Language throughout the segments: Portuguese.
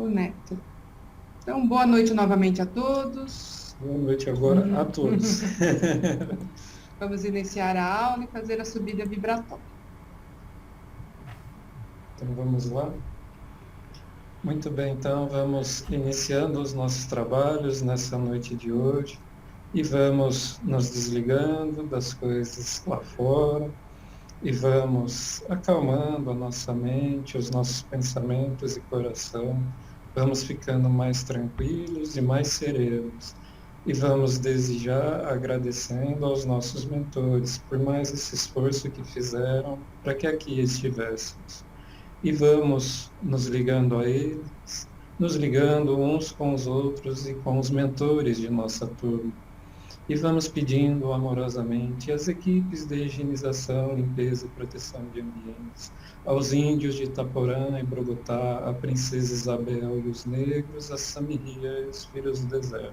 Conecta. Então, boa noite novamente a todos. Boa noite agora a todos. Vamos iniciar a aula e fazer a subida vibratória. Então vamos lá. Muito bem, então vamos iniciando os nossos trabalhos nessa noite de hoje e vamos nos desligando das coisas lá fora e vamos acalmando a nossa mente, os nossos pensamentos e coração. Vamos ficando mais tranquilos e mais serenos. E vamos desde já agradecendo aos nossos mentores por mais esse esforço que fizeram para que aqui estivéssemos. E vamos nos ligando a eles, nos ligando uns com os outros e com os mentores de nossa turma. E vamos pedindo amorosamente às equipes de higienização, limpeza e proteção de ambientes, aos índios de Itaporã e Bogotá, a princesa Isabel e os negros, a Samirria e os filhos do deserto,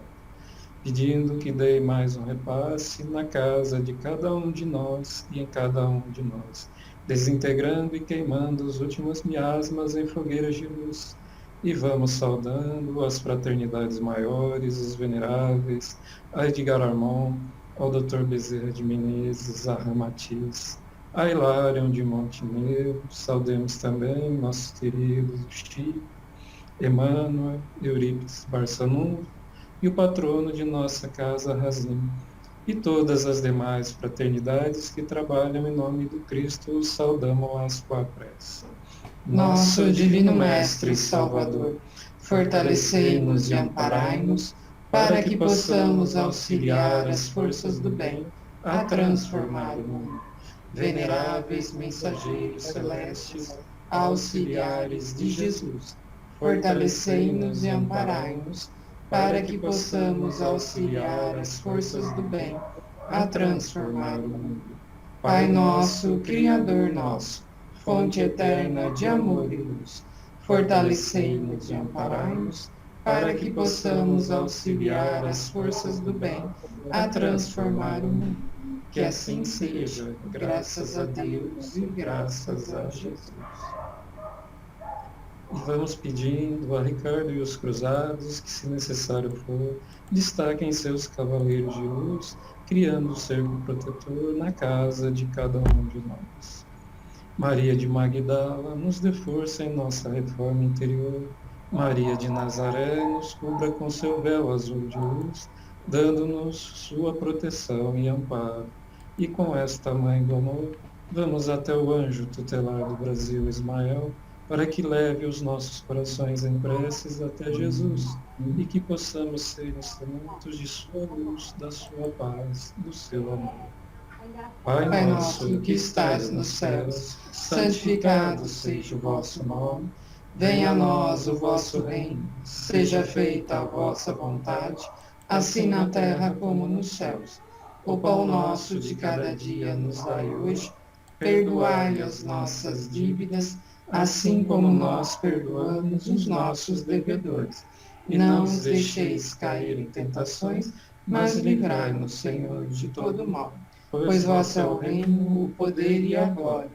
pedindo que dê mais um repasse na casa de cada um de nós e em cada um de nós, desintegrando e queimando os últimos miasmas em fogueiras de luz. E vamos saudando as fraternidades maiores, os veneráveis, a Edgar Armon, ao Dr. Bezerra de Menezes, a Ramatiz, a Hilarion de Montenegro, saudemos também nossos queridos Chico, Emmanuel, Eurípides Barçanufo e o patrono de nossa casa, Razim, e todas as demais fraternidades que trabalham em nome do Cristo, os saudamos com a prece. Nosso Divino Mestre e Salvador, fortalecei-nos e amparai-nos, para que possamos auxiliar as forças do bem a transformar o mundo. Veneráveis mensageiros celestes, auxiliares de Jesus, fortalecei-nos e amparai-nos, para que possamos auxiliar as forças do bem a transformar o mundo. Pai nosso, Criador nosso, fonte eterna de amor e luz, fortalecei-nos e amparai-nos, para que possamos auxiliar as forças do bem a transformar o mundo. Que assim seja, graças a Deus e graças a Jesus. E vamos pedindo a Ricardo e os cruzados que, se necessário for, destaquem seus cavaleiros de luz, criando o cerco protetor na casa de cada um de nós. Maria de Magdala, nos dê força em nossa reforma interior. Maria de Nazaré, nos cubra com seu véu azul de luz, dando-nos sua proteção e amparo. E com esta mãe do amor, vamos até o anjo tutelar do Brasil, Ismael, para que leve os nossos corações em preces até Jesus e que possamos ser instrumentos de sua luz, da sua paz, do seu amor. Pai nosso que estais nos céus, santificado seja o vosso nome. Venha a nós o vosso reino, seja feita a vossa vontade, assim na terra como nos céus. O pão nosso de cada dia nos dai hoje, perdoai as nossas dívidas, assim como nós perdoamos os nossos devedores. E não nos deixeis cair em tentações, mas livrai-nos, Senhor, de todo mal. Pois vosso é o reino, o poder e a glória,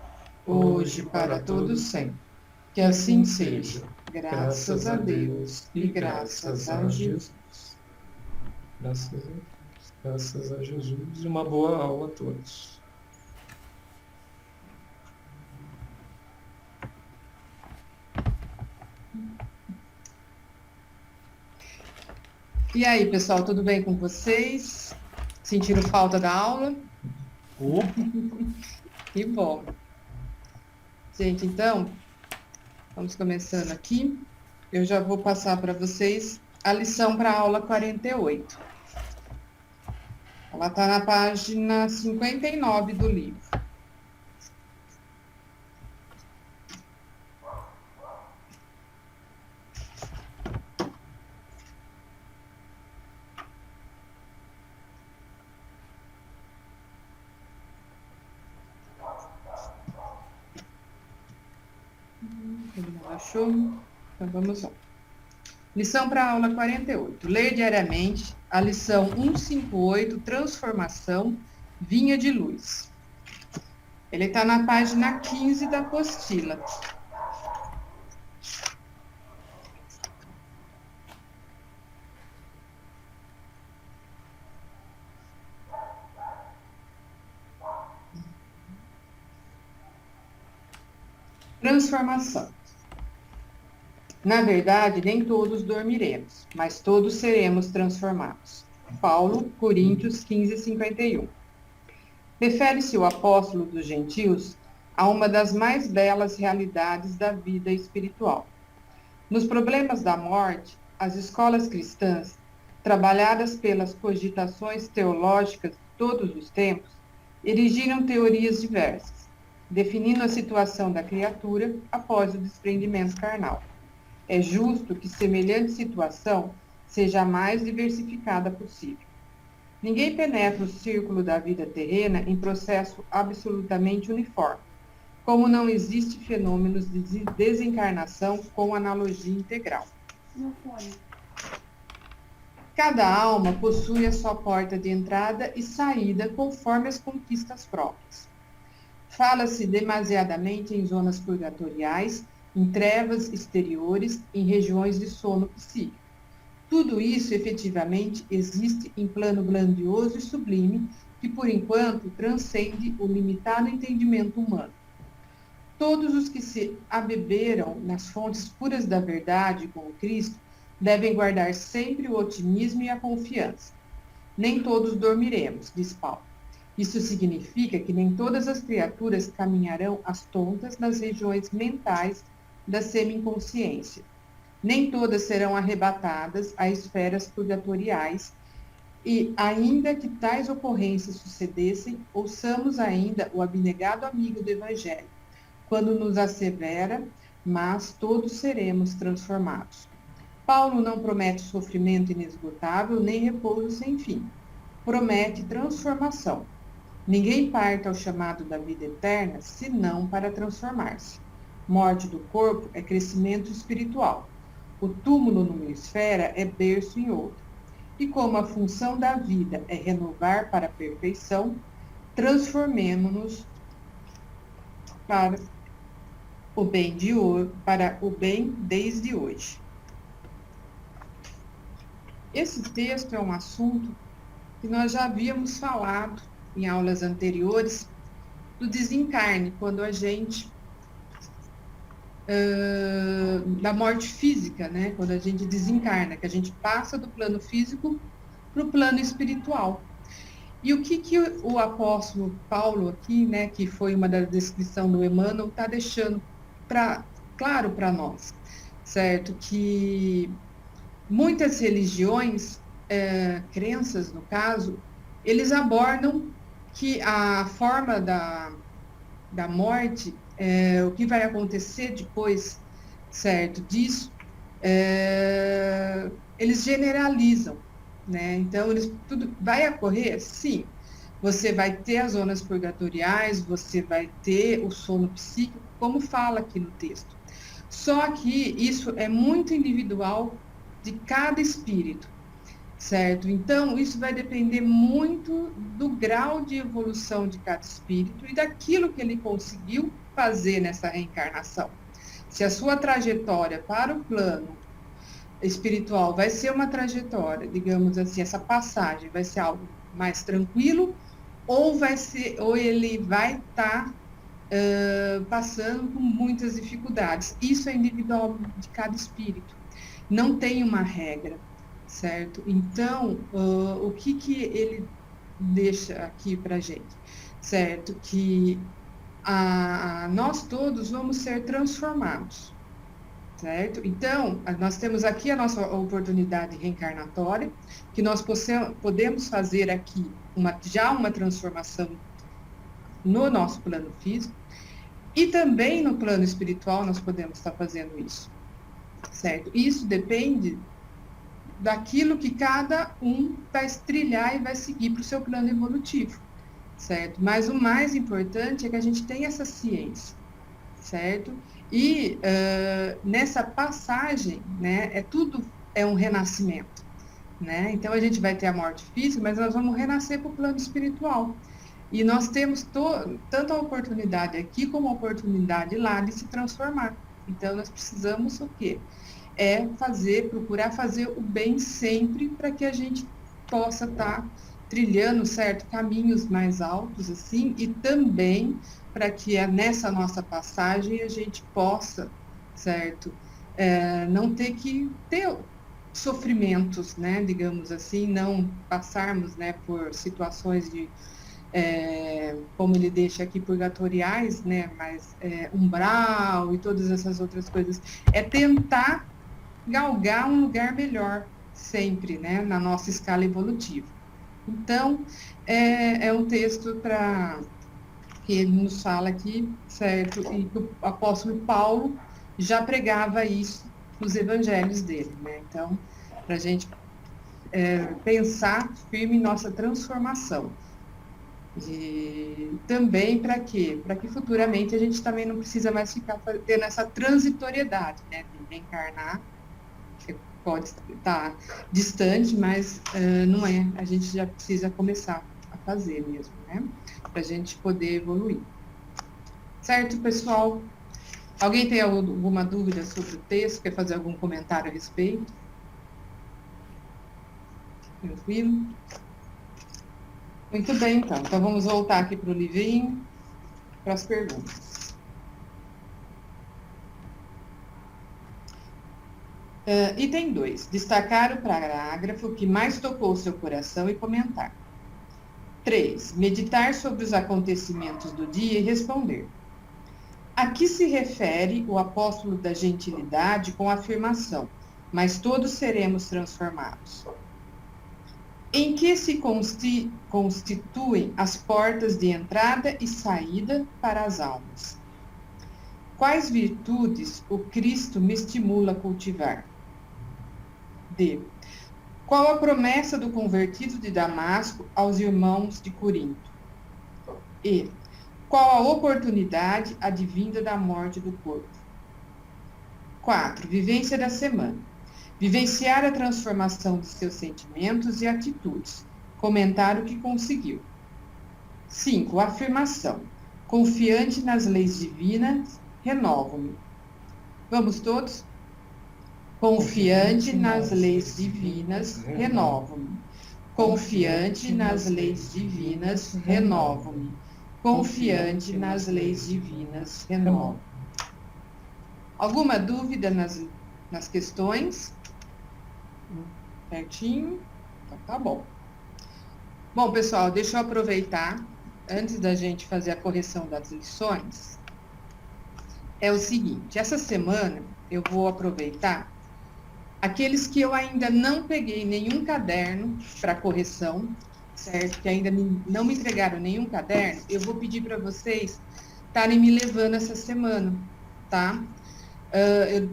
hoje e para todos sempre. Que assim seja, graças a Deus e graças a Jesus. Graças a Deus, graças a Jesus, e uma boa aula a todos. E aí, pessoal, tudo bem com vocês? Sentiram falta da aula? Que bom. Gente, então, vamos começando aqui. Eu já vou passar para vocês a lição para a aula 48. Ela está na página 59 do livro. Achou? Então vamos lá. Lição para a aula 48. Ler diariamente a lição 158, Transformação, Vinha de Luz. Ele está na página 15 da apostila. Transformação. Na verdade, nem todos dormiremos, mas todos seremos transformados. Paulo, Coríntios 15, 51. Refere-se o apóstolo dos gentios a uma das mais belas realidades da vida espiritual. Nos problemas da morte, as escolas cristãs, trabalhadas pelas cogitações teológicas de todos os tempos, erigiram teorias diversas, definindo a situação da criatura após o desprendimento carnal. É justo que semelhante situação seja a mais diversificada possível. Ninguém penetra o círculo da vida terrena em processo absolutamente uniforme, como não existe fenômenos de desencarnação com analogia integral. Cada alma possui a sua porta de entrada e saída conforme as conquistas próprias. Fala-se demasiadamente em zonas purgatoriais, em trevas exteriores, em regiões de sono psíquico. Tudo isso, efetivamente, existe em plano grandioso e sublime, que, por enquanto, transcende o limitado entendimento humano. Todos os que se abeberam nas fontes puras da verdade com o Cristo devem guardar sempre o otimismo e a confiança. Nem todos dormiremos, diz Paulo. Isso significa que nem todas as criaturas caminharão às tontas nas regiões mentais da semi-inconsciência. Nem todas serão arrebatadas a esferas purgatoriais, e, ainda que tais ocorrências sucedessem, ouçamos ainda o abnegado amigo do Evangelho, quando nos assevera, mas todos seremos transformados. Paulo não promete sofrimento inesgotável, nem repouso sem fim. Promete transformação. Ninguém parte ao chamado da vida eterna, senão para transformar-se. Morte do corpo é crescimento espiritual. O túmulo numa esfera é berço em outra. E como a função da vida é renovar para a perfeição, transformemo-nos para o bem desde hoje. Esse texto é um assunto que nós já havíamos falado em aulas anteriores do desencarne, quando a gente da morte física, né? Quando a gente desencarna, que a gente passa do plano físico para o plano espiritual. E o que o apóstolo Paulo aqui, né, que foi uma da descrição do Emmanuel, está deixando claro para nós, certo? Que muitas religiões, crenças no caso, eles abordam que a forma da morte, o que vai acontecer depois, certo, disso, eles generalizam, né? Então, tudo vai ocorrer? Sim. Você vai ter as zonas purgatoriais, você vai ter o sono psíquico, como fala aqui no texto. Só que isso é muito individual de cada espírito, certo? Então, isso vai depender muito do grau de evolução de cada espírito e daquilo que ele conseguiu fazer nessa reencarnação. Se a sua trajetória para o plano espiritual vai ser uma trajetória, digamos assim, essa passagem vai ser algo mais tranquilo, ou ele vai estar passando por muitas dificuldades. Isso é individual de cada espírito. Não tem uma regra, certo? Então, o que ele deixa aqui para a gente, certo? Que nós todos vamos ser transformados, certo? Então, nós temos aqui a nossa oportunidade reencarnatória, que nós podemos fazer aqui uma transformação no nosso plano físico, e também no plano espiritual nós podemos estar fazendo isso, certo? Isso depende daquilo que cada um vai trilhar e vai seguir para o seu plano evolutivo, certo? Mas o mais importante é que a gente tenha essa ciência, certo? E nessa passagem, né, tudo é um renascimento, né? Então a gente vai ter a morte física, mas nós vamos renascer para o plano espiritual. E nós temos tanto a oportunidade aqui como a oportunidade lá de se transformar. Então nós precisamos o quê? Procurar fazer o bem sempre para que a gente possa estar trilhando, certo, caminhos mais altos, assim, e também para que nessa nossa passagem a gente possa, certo, não ter que ter sofrimentos, né, digamos assim, não passarmos, né, por situações de, como ele deixa aqui, purgatoriais, né, mas umbral e todas essas outras coisas, é tentar galgar um lugar melhor sempre, né, na nossa escala evolutiva. Então, é um texto que ele nos fala aqui, certo? E que o apóstolo Paulo já pregava isso nos evangelhos dele, né? Então, para a gente pensar firme em nossa transformação. E também para quê? Para que futuramente a gente também não precisa mais ficar tendo essa transitoriedade, né? De reencarnar, pode estar distante, mas não é. A gente já precisa começar a fazer mesmo, né? Para a gente poder evoluir. Certo, pessoal? Alguém tem alguma dúvida sobre o texto? Quer fazer algum comentário a respeito? Tranquilo? Muito bem, então. Então, vamos voltar aqui para o livrinho, para as perguntas. Item 2. Destacar o parágrafo que mais tocou seu coração e comentar. 3. Meditar sobre os acontecimentos do dia e responder. A que se refere o apóstolo da gentilidade com a afirmação, mas todos seremos transformados? Em que se constituem as portas de entrada e saída para as almas? Quais virtudes o Cristo me estimula a cultivar? D. Qual a promessa do convertido de Damasco aos irmãos de Corinto? E. Qual a oportunidade advinda da morte do corpo? 4. Vivência da semana. Vivenciar a transformação de seus sentimentos e atitudes. Comentar o que conseguiu. 5. Afirmação. Confiante nas leis divinas, renovo-me. Vamos todos? Confiante nas leis divinas, renovo-me. Confiante nas leis divinas, renovo-me. Confiante nas leis divinas, renovo. Alguma dúvida nas questões? Certinho? Então, tá bom. Bom, pessoal, deixa eu aproveitar, antes da gente fazer a correção das lições, é o seguinte, essa semana eu vou aproveitar aqueles que eu ainda não peguei nenhum caderno para correção, certo? Que ainda não me entregaram nenhum caderno, eu vou pedir para vocês estarem me levando essa semana, tá?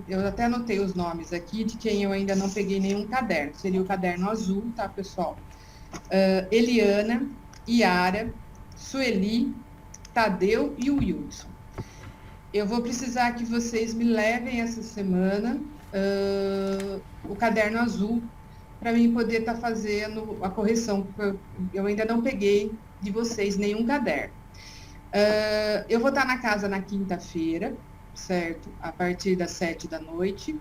Eu até anotei os nomes aqui de quem eu ainda não peguei nenhum caderno. Seria o caderno azul, tá, pessoal? Eliana, Iara, Sueli, Tadeu e o Wilson. Eu vou precisar que vocês me levem essa semana o caderno azul para mim poder estar fazendo a correção, porque eu ainda não peguei de vocês nenhum caderno. Eu vou estar na casa na quinta-feira, certo? A partir das 7 da noite.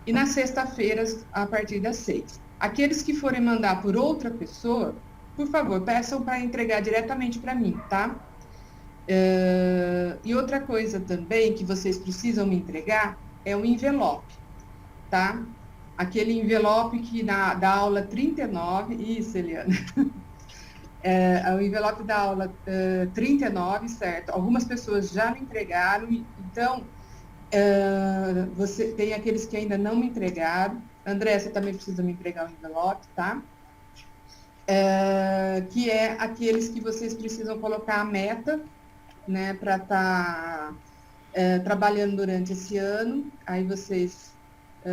E na sexta-feira, a partir das 6. Aqueles que forem mandar por outra pessoa, por favor, peçam para entregar diretamente para mim, tá? E outra coisa também que vocês precisam me entregar é um envelope, tá? Aquele envelope que da aula 39, isso, Eliana, o envelope da aula 39, certo? Algumas pessoas já me entregaram, então, você tem aqueles que ainda não me entregaram. André, você também precisa me entregar o envelope, tá? Que é aqueles que vocês precisam colocar a meta, né, para estar trabalhando durante esse ano. Aí vocês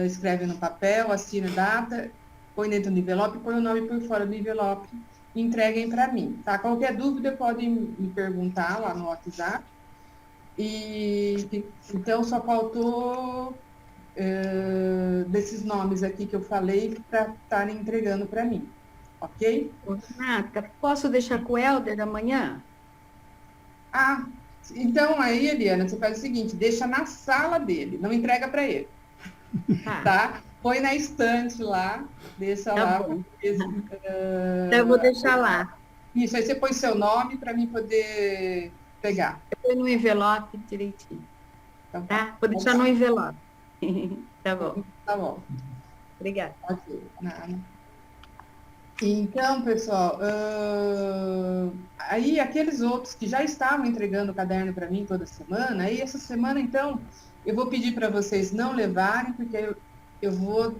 escrevem no papel, assinam a data, põe dentro do envelope, põe o nome por fora do envelope e entreguem para mim, tá? Qualquer dúvida podem me perguntar lá no WhatsApp. E então só faltou desses nomes aqui que eu falei para estarem entregando para mim, ok? Renata, posso deixar com o Helder amanhã? Ah, então aí, Eliana, você faz o seguinte, deixa na sala dele, não entrega para ele, tá? põe na estante lá, deixa Tá lá. bom. Porque, Então eu vou deixar lá. isso, aí você põe seu nome para mim poder pegar. Eu ponho no envelope direitinho, Então, tá? Vou deixar no envelope. Tá bom. tá bom. Obrigada. Ok, nada. Então, pessoal, aí aqueles outros que já estavam entregando o caderno para mim toda semana, aí essa semana, então, eu vou pedir para vocês não levarem, porque eu vou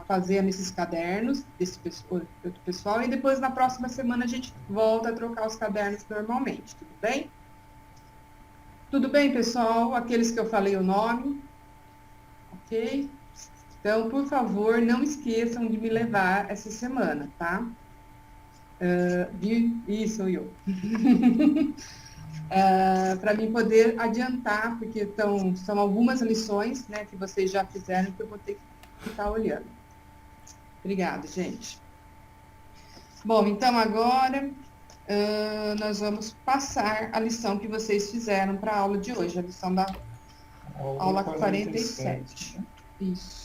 fazendo esses cadernos desse outro pessoal, e depois na próxima semana a gente volta a trocar os cadernos normalmente, tudo bem? Tudo bem, pessoal? Aqueles que eu falei o nome, ok? Então, por favor, não esqueçam de me levar essa semana, tá? Isso, eu. Para mim poder adiantar, porque são algumas lições, né, que vocês já fizeram que eu vou ter que ficar olhando. Obrigada, gente. Bom, então agora nós vamos passar a lição que vocês fizeram para a aula de hoje, a lição da aula 47. Isso.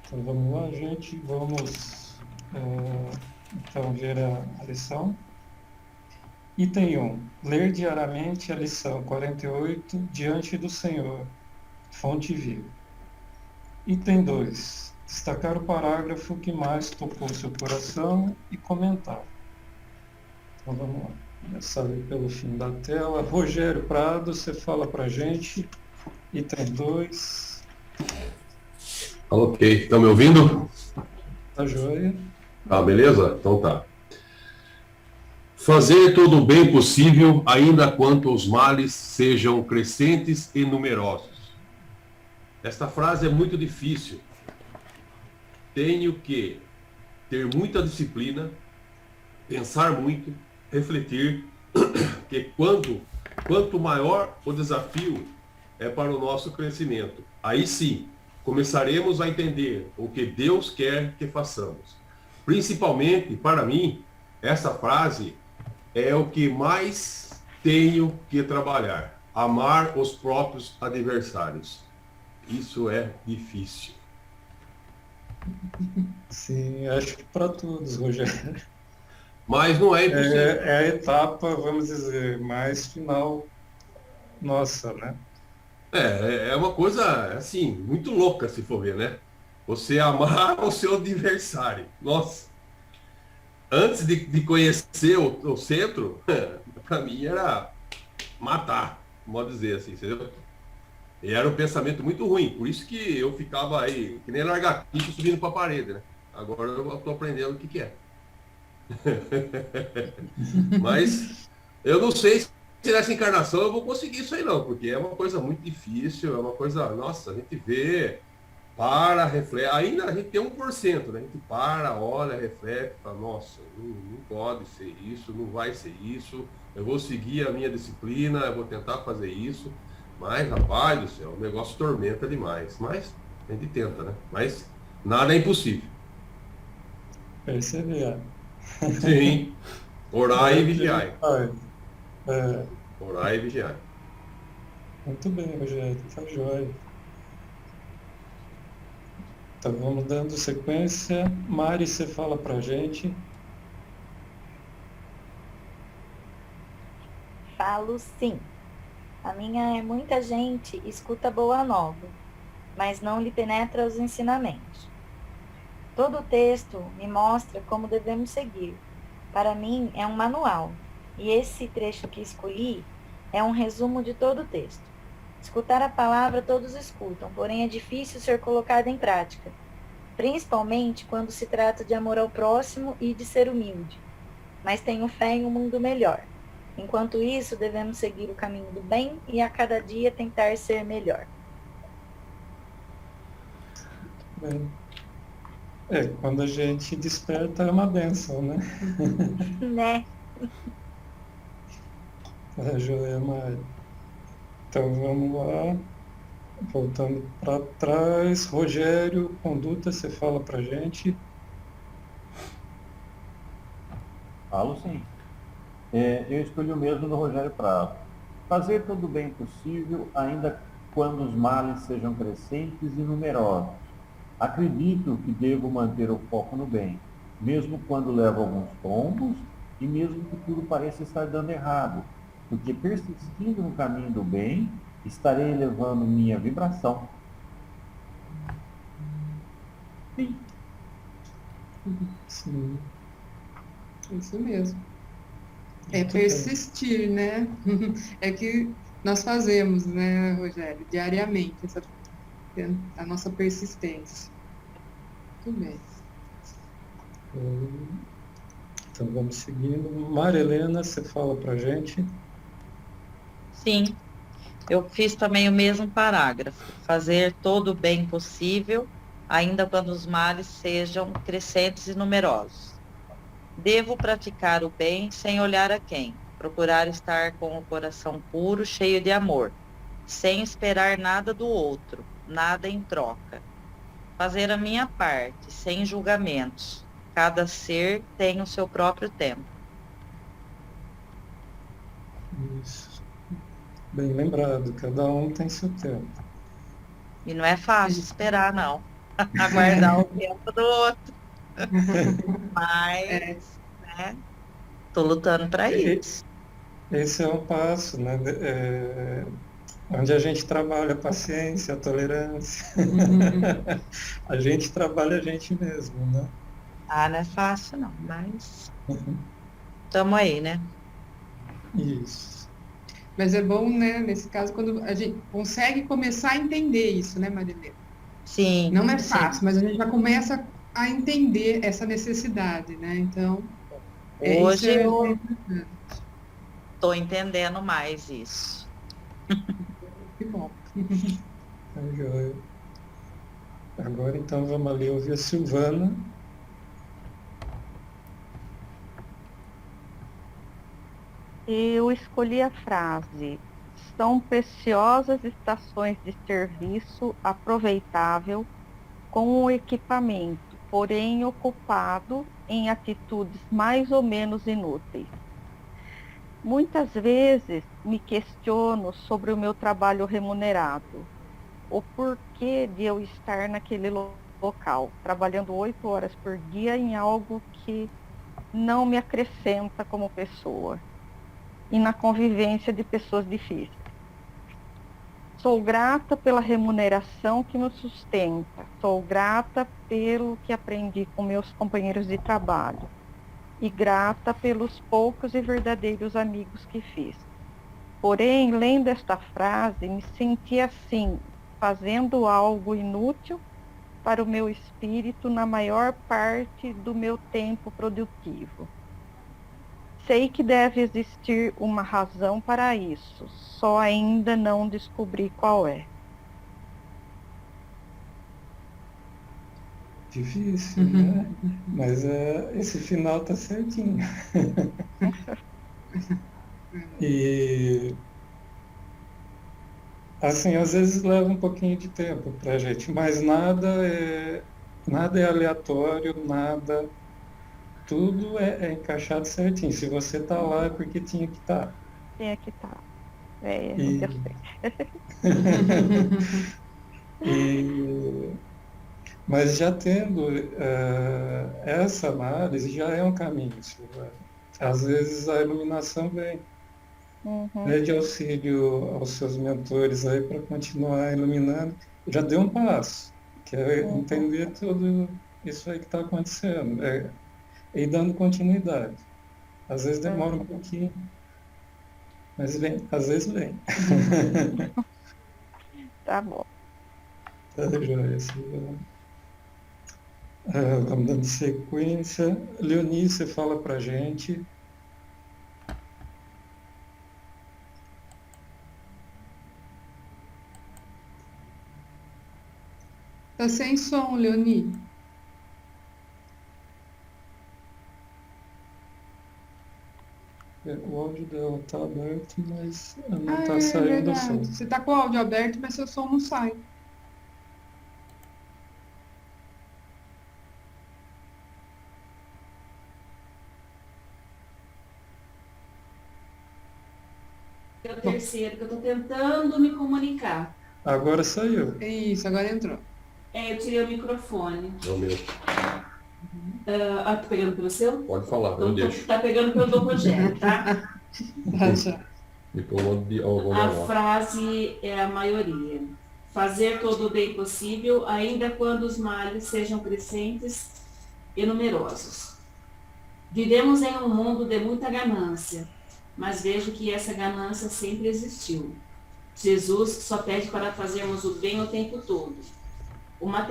Então vamos lá, gente. Vamos então ver a lição. Item 1. Ler diariamente a lição 48 diante do Senhor. Fonte viva. Item 2. Destacar o parágrafo que mais tocou seu coração e comentar. Então vamos lá. Começar ali pelo fim da tela. Rogério Prado, você fala pra gente. Item 2. Ok, estão me ouvindo? Tá joia? Ah, beleza? Então tá. Fazer todo o bem possível, ainda quanto os males sejam crescentes e numerosos. Esta frase é muito difícil. Tenho que ter muita disciplina, pensar muito, refletir, que quanto maior o desafio é para o nosso crescimento. Aí sim, começaremos a entender o que Deus quer que façamos. Principalmente, para mim, essa frase é o que mais tenho que trabalhar. Amar os próprios adversários. Isso é difícil. Sim, acho que para todos, Rogério. Mas não é impossível. É a etapa, vamos dizer, mais final nossa, né? É uma coisa, assim, muito louca, se for ver, né? Você amar o seu adversário. Nossa. Antes de conhecer o centro, para mim era matar, modo dizer assim, entendeu? E era um pensamento muito ruim, por isso que eu ficava aí, que nem lagartixa subindo para a parede, né? Agora eu estou aprendendo o que é. Mas eu não sei se nessa encarnação eu vou conseguir isso aí não, porque é uma coisa muito difícil, é uma coisa, nossa, a gente vê, para, reflete, ainda a gente tem 1%, né? A gente para, olha, reflete, fala, nossa, não pode ser isso, não vai ser isso, eu vou seguir a minha disciplina, eu vou tentar fazer isso, mas, rapaz do céu, o negócio tormenta demais, mas a gente tenta, né? Mas nada é impossível. Perseverar. Sim, orar e vigiar. É, Orar e vigiar. muito bem, Rogério, tá joia. Então vamos dando sequência. Mari, você fala pra gente. Falo sim. A minha é muita gente escuta boa nova, mas não lhe penetra os ensinamentos. Todo o texto me mostra como devemos seguir. Para mim é um manual, e esse trecho que escolhi é um resumo de todo o texto. Escutar a palavra todos escutam, porém é difícil ser colocada em prática, principalmente quando se trata de amor ao próximo e de ser humilde. Mas tenho fé em um mundo melhor. Enquanto isso, devemos seguir o caminho do bem e a cada dia tentar ser melhor. Bem, quando a gente desperta é uma bênção, né? Né? Tá joia, Mari. Então vamos lá. Voltando para trás. Rogério, conduta, você fala pra gente. Falo sim. Eu escolhi o mesmo do Rogério Prado. Fazer todo o bem possível, ainda quando os males sejam crescentes e numerosos. Acredito que devo manter o foco no bem, mesmo quando levo alguns tombos e mesmo que tudo pareça estar dando errado, porque persistindo no caminho do bem, estarei elevando minha vibração. Sim. Sim. Isso mesmo. É Muito bem. persistir, né? É que nós fazemos, né, Rogério, diariamente, a nossa persistência. Muito bem. Então vamos seguindo. Maria Helena, você fala para a gente? Sim, eu fiz também o mesmo parágrafo. Fazer todo o bem possível, ainda quando os males sejam crescentes e numerosos. Devo praticar o bem sem olhar a quem. Procurar estar com o coração puro, cheio de amor, sem esperar nada do outro, nada em troca. Fazer a minha parte, sem julgamentos. Cada ser tem o seu próprio tempo. Isso. Bem lembrado, cada um tem seu tempo. E não é fácil esperar, não. Aguardar o tempo do outro. Mas, né, tô lutando para isso. Esse é um passo, né? Onde a gente trabalha a paciência, a tolerância. A gente trabalha a gente mesmo, né? Ah, não é fácil, não, mas estamos aí, né? Isso. Mas é bom, né, nesse caso, quando a gente consegue começar a entender isso, né, Marilena? Sim. Não é sim. fácil, mas a gente já começa a entender essa necessidade, né? Então, Hoje isso eu importante. estou entendendo mais isso. Que bom. Tá joia. Agora então vamos ali ouvir a Silvana. Eu escolhi a frase: são preciosas estações de serviço aproveitável com o equipamento, porém ocupado em atitudes mais ou menos inúteis. Muitas vezes me questiono sobre o meu trabalho remunerado, o porquê de eu estar naquele local, trabalhando 8 horas por dia em algo que não me acrescenta como pessoa e na convivência de pessoas difíceis. Sou grata pela remuneração que me sustenta, sou grata pelo que aprendi com meus companheiros de trabalho e grata pelos poucos e verdadeiros amigos que fiz. Porém, lendo esta frase, me senti assim, fazendo algo inútil para o meu espírito na maior parte do meu tempo produtivo. Sei que deve existir uma razão para isso, só ainda não descobri qual é. Difícil, né? Mas esse final tá certinho. E assim, às vezes leva um pouquinho de tempo para a gente, mas nada é aleatório, nada, tudo é encaixado certinho. Se você está lá é porque tinha que estar. Tem que estar. É, E- eu sei. Mas já tendo essa análise, já é um caminho, Silvana. Às vezes a iluminação vem. Uhum. Pede auxílio aos seus mentores aí para continuar iluminando. Já deu um passo, que é entender tudo isso aí que está acontecendo, e dando continuidade. Às vezes demora um pouquinho, mas vem, às vezes vem. Tá bom. Tá joia, Silvana. Vamos dando sequência. Leoni, você fala para a gente. Tá sem som, Leoni. O áudio dela está aberto, mas não está É saindo o som. verdade. Você tá com o áudio aberto, mas seu som não sai. É o terceiro que eu estou tentando me comunicar. Agora saiu. Isso, agora entrou. Eu tirei o microfone. É o meu. Tá pegando pelo seu? Pode falar, eu deixo. Tá pegando pelo do Rogério, tá? A frase é a maioria. Fazer todo o bem possível, ainda quando os males sejam crescentes e numerosos. Vivemos em um mundo de muita ganância, mas vejo que essa ganância sempre existiu. Jesus só pede para fazermos o bem o tempo todo.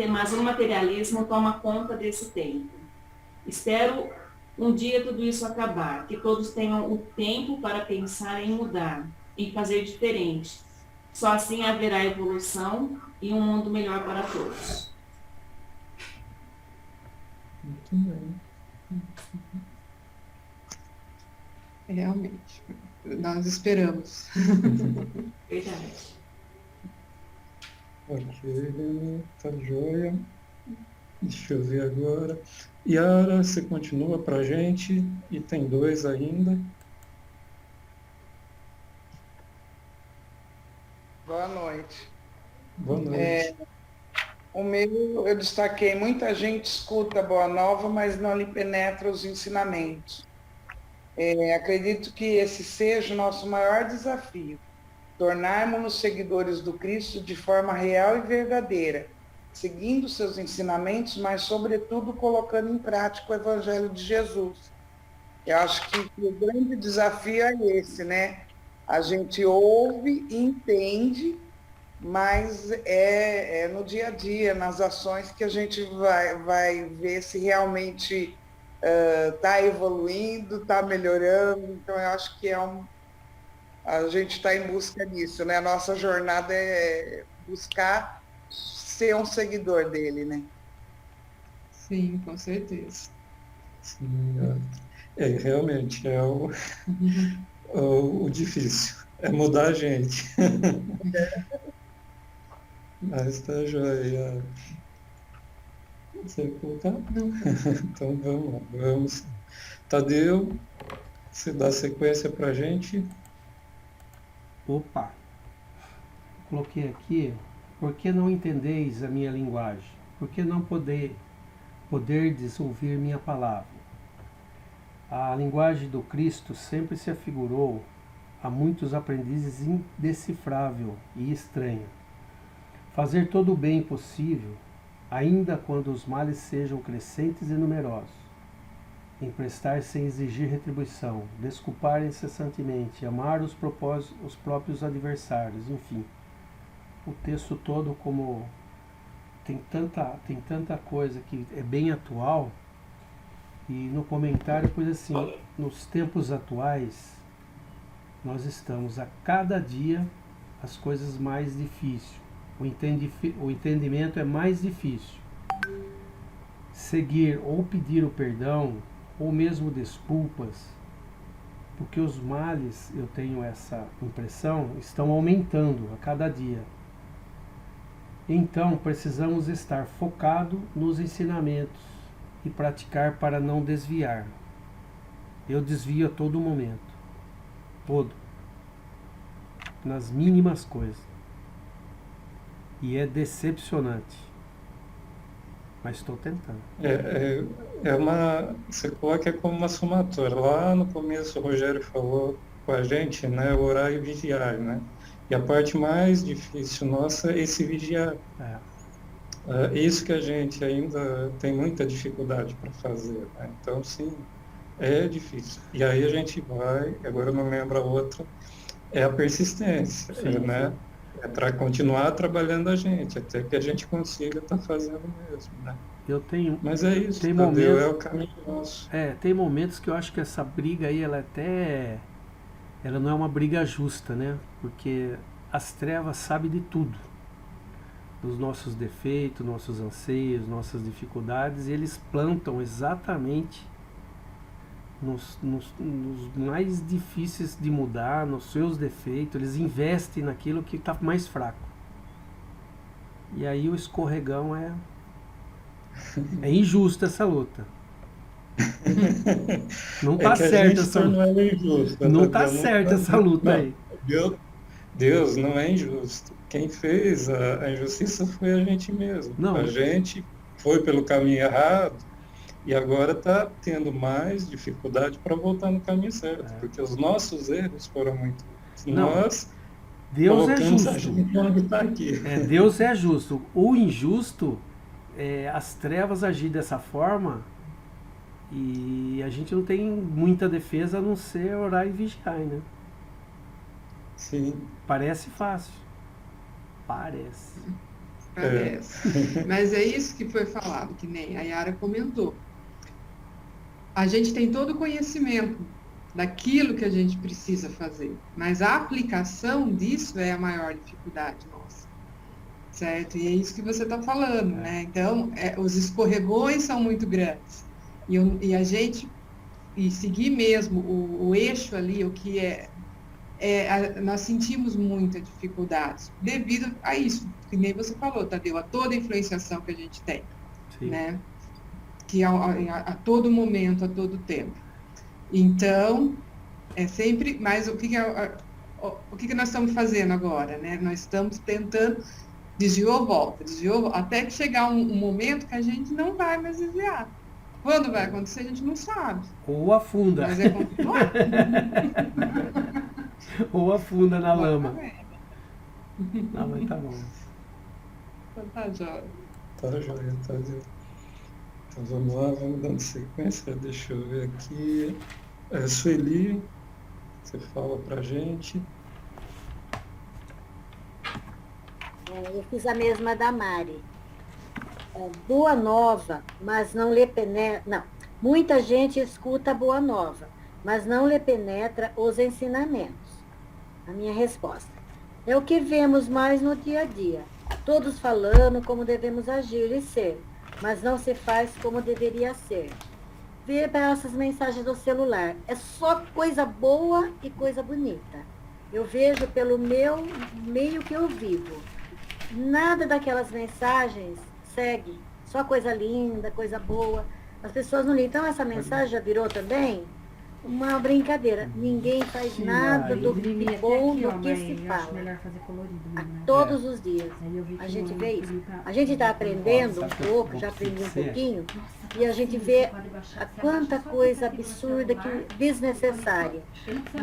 Mas o materialismo toma conta desse tempo. Espero um dia tudo isso acabar, que todos tenham o tempo para pensar em mudar, em fazer diferente. Só assim haverá evolução e um mundo melhor para todos. Muito bem. Realmente. Nós esperamos. Verdade. Ok, tá joia. Deixa eu ver agora. Yara, você continua para a gente? E tem 2 ainda. Boa noite. Boa noite. O meu, eu destaquei, muita gente escuta a Boa Nova, mas não lhe penetra os ensinamentos. Acredito que esse seja o nosso maior desafio, tornarmos-nos seguidores do Cristo de forma real e verdadeira, seguindo seus ensinamentos, mas, sobretudo, colocando em prática o Evangelho de Jesus. Eu acho que o grande desafio é esse, né? A gente ouve, entende, mas é no dia a dia, nas ações, que a gente vai ver se realmente está evoluindo, está melhorando. Então, eu acho que a gente está em busca disso, né? A nossa jornada é buscar ser um seguidor dele, né? Sim, com certeza. Sim, realmente é o difícil, é mudar a gente. Mas tá joia. Você vai colocar? Não. Então vamos lá, vamos. Tadeu, você dá sequência para a gente? Opa! Coloquei aqui, por que não entendeis a minha linguagem? Por que não poderdes ouvir minha palavra? A linguagem do Cristo sempre se afigurou a muitos aprendizes indecifrável e estranha. Fazer todo o bem possível, ainda quando os males sejam crescentes e numerosos. Emprestar sem exigir retribuição, desculpar incessantemente, amar os próprios adversários, enfim. O texto todo, como tem tanta coisa que é bem atual, e no comentário, pois assim, nos tempos atuais, nós estamos a cada dia as coisas mais difíceis. O entendimento é mais difícil. Seguir ou pedir o perdão, ou mesmo desculpas, porque os males, eu tenho essa impressão, estão aumentando a cada dia. Então, precisamos estar focados nos ensinamentos e praticar para não desviar. Eu desvio a todo momento. Nas mínimas coisas. E é decepcionante. Mas estou tentando. Você coloca como uma somatória. Lá no começo o Rogério falou com a gente, né, orar e vigiar, né? E a parte mais difícil nossa é esse vigiar. Isso que a gente ainda tem muita dificuldade para fazer, né? Então, sim, é difícil. E aí a gente vai, agora eu não lembro a outra, é a persistência, né? É para continuar trabalhando a gente, até que a gente consiga estar fazendo mesmo, né? Mas é isso, tem momentos, é o caminho nosso. Tem momentos que eu acho que essa briga aí, ela não é uma briga justa, né? Porque as trevas sabem de tudo. Dos nossos defeitos, nossos anseios, nossas dificuldades, e eles plantam exatamente nos mais difíceis de mudar, nos seus defeitos, eles investem naquilo que está mais fraco. E aí o escorregão é injusta essa luta. Não está certa essa luta. Não está certa essa luta aí. Deus não é injusto. Quem fez a injustiça foi a gente mesmo. Não. A gente foi pelo caminho errado e agora está tendo mais dificuldade para voltar no caminho certo, porque os nossos erros foram muito. Não. Nós Deus é colocamos a justo. gente onde está aqui. Deus é justo. O injusto, as trevas agir dessa forma, e a gente não tem muita defesa a não ser orar e vigiar, né? Sim. Parece fácil. Parece. Mas é isso que foi falado, que nem a Yara comentou. A gente tem todo o conhecimento daquilo que a gente precisa fazer, mas a aplicação disso é a maior dificuldade nossa, certo? E é isso que você está falando, né? Então, os escorregões são muito grandes, e a gente, seguir mesmo o eixo ali, o que nós sentimos muita dificuldade devido a isso, que nem você falou, Tadeu, a toda a influenciação que a gente tem, Sim. né? Que a todo momento, a todo tempo. Então, é sempre, mas o que nós estamos fazendo agora, né? Nós estamos tentando desviou, volta, até que chegar um momento que a gente não vai mais desviar. Quando vai acontecer, a gente não sabe. Ou afunda. Mas é continuar. Ou afunda na lama. Não, mas tá bom. Tá jóia. Tá jóia, tá jóia. Então vamos lá, vamos dando sequência. Deixa eu ver aqui. Sueli, você fala pra gente. Eu fiz a mesma da Mari. Boa nova, mas não lhe penetra. Não, muita gente escuta a boa nova, mas não lhe penetra os ensinamentos. A minha resposta é o que vemos mais no dia a dia. Todos falando como devemos agir e ser, mas não se faz como deveria ser. Vê para essas mensagens do celular. É só coisa boa e coisa bonita. Eu vejo pelo meu meio que eu vivo. Nada daquelas mensagens segue. Só coisa linda, coisa boa. As pessoas não ligam. Então, essa mensagem já virou também uma brincadeira. Ninguém faz nada do que bom do que se fala. Todos os dias. A gente vê isso. A gente está aprendendo um pouco, já aprendi um pouquinho, e a gente vê a quanta coisa absurda, desnecessária.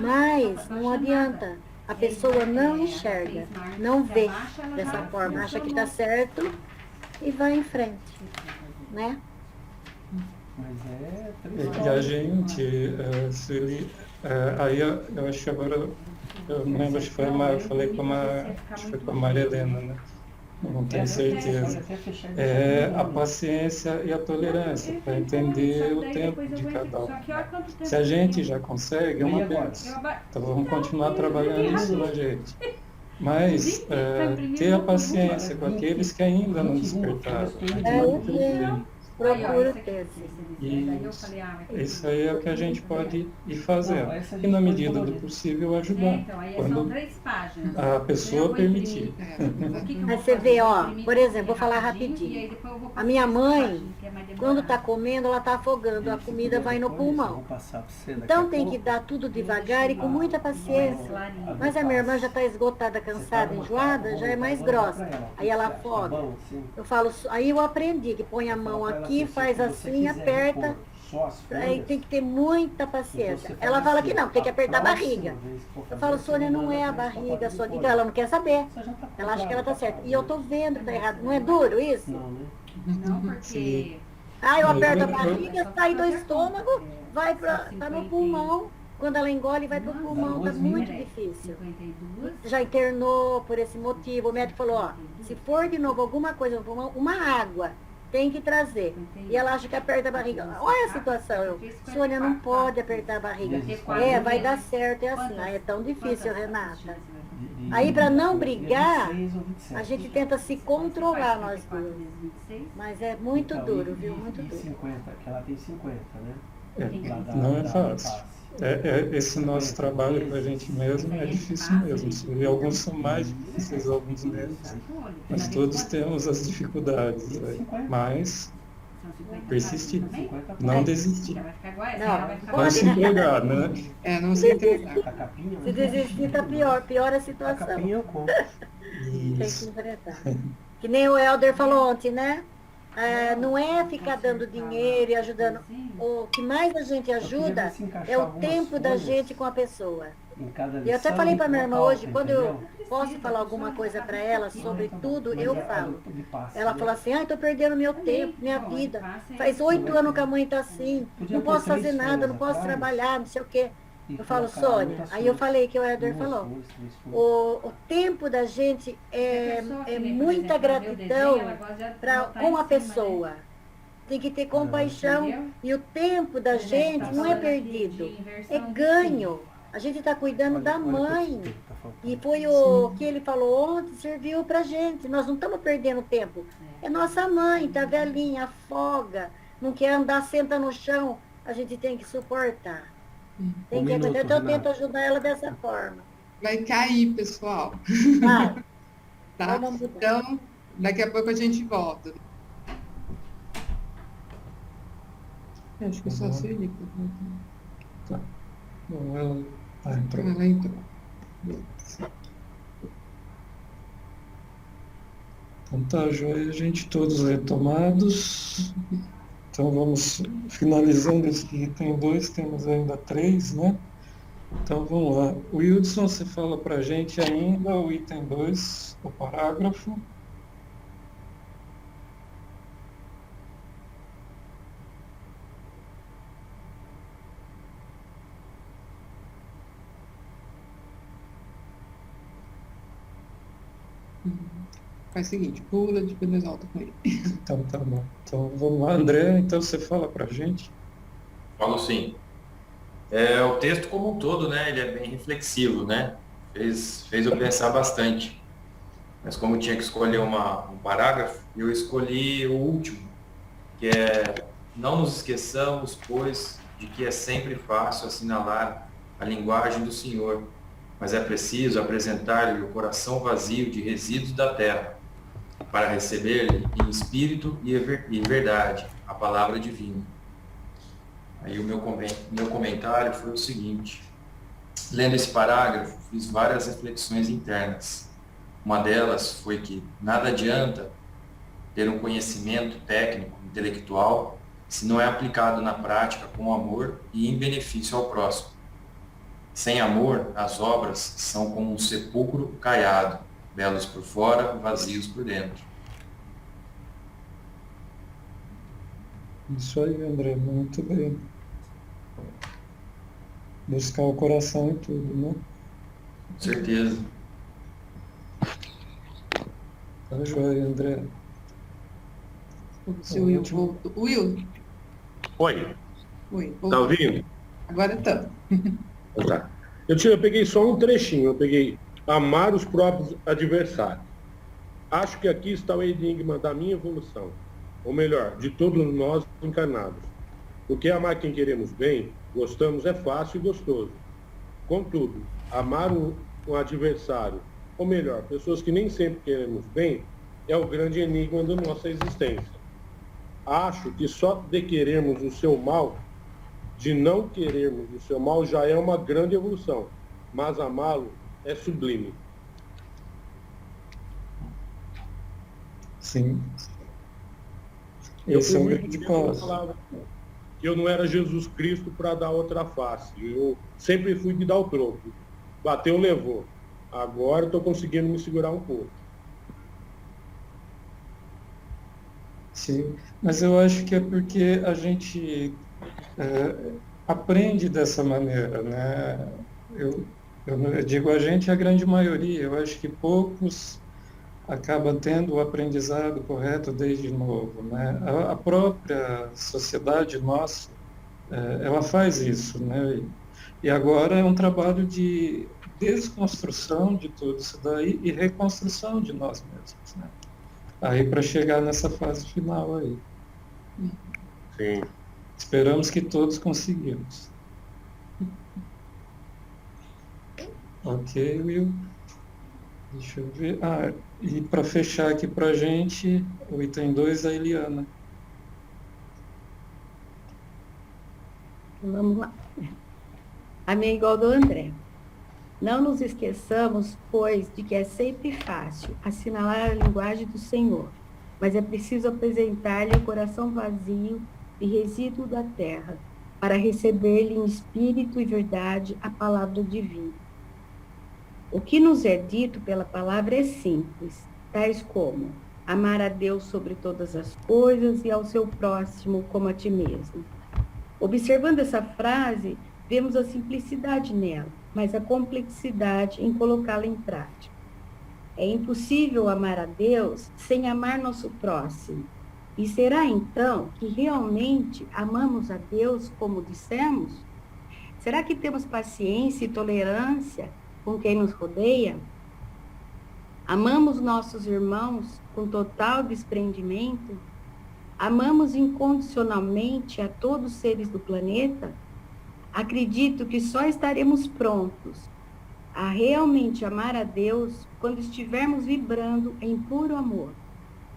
Mas não adianta. A pessoa não enxerga, não vê dessa forma, acha que está certo e vai em frente, né? E a gente, Sueli, aí eu acho que agora, eu não lembro, acho que eu falei acho que foi com a Maria Helena, né? Não tenho certeza. A paciência e a tolerância, para entender o tempo de cada um. Se a gente já consegue, é uma benção. Então vamos continuar trabalhando isso na gente. Mas ter a paciência com aqueles que ainda não despertaram. Procura ter. Isso aí é o que a gente pode ir fazendo. E na medida do possível ajudar. Quando a pessoa permitir. Mas você vê, por exemplo, vou falar rapidinho. A minha mãe, quando está comendo, ela está afogando. A comida vai no pulmão. Então tem que dar tudo devagar e com muita paciência. Mas a minha irmã já está esgotada, cansada, enjoada, já é mais grossa. Aí ela afoga. Eu falo, aí eu aprendi que põe a mão aqui, faz assim, aperta. Aí tem que ter muita paciência. Ela fala que não, tem que apertar a barriga. Eu falo, Sônia, não é a barriga, Sônia. Então ela não quer saber. Ela acha que ela tá certa. E eu tô vendo que tá errado. Não é duro isso? Não, porque... Eu aperto a barriga, sai do estômago, tá no pulmão. Quando ela engole, vai pro pulmão, tá muito difícil. Já internou por esse motivo. O médico falou, se for de novo alguma coisa no pulmão, uma água. Tem que trazer. E ela acha que aperta a barriga. Olha a situação. Sônia, não pode apertar a barriga. Vai dar certo, é assim. É tão difícil, Renata. Aí, para não brigar, a gente tenta se controlar, nós duas. Mas é muito duro, viu? Muito duro. Ela tem 50, né? Não é fácil. Esse nosso trabalho com a gente mesmo é difícil mesmo. E alguns são mais difíceis, alguns menos. Mas todos temos as dificuldades. Mas Persistir. Não desistir. Não se entregar, né? Não se entregar. Se desistir, tá pior. Pior a situação. A capinha eu compro. Tem que enfrentar. Que nem o Helder falou ontem, né? Não é ficar dando dinheiro e ajudando. O que mais a gente ajuda é o tempo da gente com a pessoa. Eu até falei para minha irmã hoje, quando eu posso falar alguma coisa para ela sobre tudo, eu falo. Ela falou assim, estou perdendo meu tempo, minha vida. Faz 8 anos que a mãe está assim, não posso fazer nada, não posso trabalhar, não sei o quê. Eu falo, Sônia, aí eu falei que o Helder falou, o tempo da gente é muita gratidão com a pessoa. Tem que ter compaixão e o tempo da gente não é perdido, é ganho. A gente está cuidando da mãe. E foi o que ele falou ontem, serviu pra gente. Nós não estamos perdendo tempo. É nossa mãe, tá velhinha, afoga, não quer andar, senta no chão. A gente tem que suportar. Tem que aguentar. Então eu tento ajudar ela dessa forma. Vai cair, pessoal. Tá? Então, daqui a pouco a gente volta. Acho que eu só sei. Tá. Bom, ela entrou. Ela entrou. Então tá, joia, gente, todos retomados. Então vamos finalizando esse item 2, temos ainda 3, né? Então vamos lá. O Wildson, você fala para a gente ainda o item 2, o parágrafo. Faz o seguinte, pula, depois nós volta com ele. Então tá bom. Então vamos lá, André, então você fala pra gente. Falo sim. O texto como um todo, né, ele é bem reflexivo, né? Fez eu pensar bastante. Mas como tinha que escolher um parágrafo, eu escolhi o último, que é: não nos esqueçamos, pois, de que é sempre fácil assinalar a linguagem do Senhor, mas é preciso apresentar-lhe o coração vazio de resíduos da terra, para receber-lhe em espírito e verdade a palavra divina. Aí o meu comentário foi o seguinte: lendo esse parágrafo, fiz várias reflexões internas. Uma delas foi que nada adianta ter um conhecimento técnico, intelectual, se não é aplicado na prática com amor e em benefício ao próximo. Sem amor, as obras são como um sepulcro caiado, belos por fora, vazios por dentro. Isso aí, André, muito bem. Buscar o coração em tudo, né? Com certeza. Tá joia, André. Se o Will voltou. Will? Oi. Oi. Tá ouvindo? Agora tá. Tá. Eu peguei só um trechinho, eu peguei amar os próprios adversários. Acho que aqui está o enigma da minha evolução, ou melhor, de todos nós encarnados. Porque amar quem queremos bem, gostamos, é fácil e gostoso. Contudo, amar um adversário, ou melhor, pessoas que nem sempre queremos bem, é o grande enigma da nossa existência. Acho que só de querermos o seu mal, de não querermos o seu mal, já é uma grande evolução, mas amá-lo é sublime. Sim. Esse é um grande passo. Que eu não era Jesus Cristo para dar outra face. Eu sempre fui de dar o troco. Bateu, levou. Agora estou conseguindo me segurar um pouco. Sim, mas eu acho que é porque a gente aprende dessa maneira, né? Eu digo a gente, a grande maioria. Eu acho que poucos acabam tendo o aprendizado correto desde novo, né? A própria sociedade nossa, ela faz isso, né? E agora é um trabalho de desconstrução de tudo isso daí e reconstrução de nós mesmos, né? Aí para chegar nessa fase final aí. Sim. Esperamos que todos conseguimos. Ok, Will. Deixa eu ver. E para fechar aqui para a gente, o item 2, a Eliana. Vamos lá. A minha é igual do André. Não nos esqueçamos, pois, de que é sempre fácil assinalar a linguagem do Senhor, mas é preciso apresentar-lhe o coração vazio e resíduo da terra, para receber-lhe em espírito e verdade a palavra divina. O que nos é dito pela palavra é simples, tais como amar a Deus sobre todas as coisas e ao seu próximo como a ti mesmo. Observando essa frase, vemos a simplicidade nela, mas a complexidade em colocá-la em prática. É impossível amar a Deus sem amar nosso próximo. E será então que realmente amamos a Deus como dissemos? Será que temos paciência e tolerância com quem nos rodeia? Amamos nossos irmãos com total desprendimento? Amamos incondicionalmente a todos os seres do planeta? Acredito que só estaremos prontos a realmente amar a Deus quando estivermos vibrando em puro amor.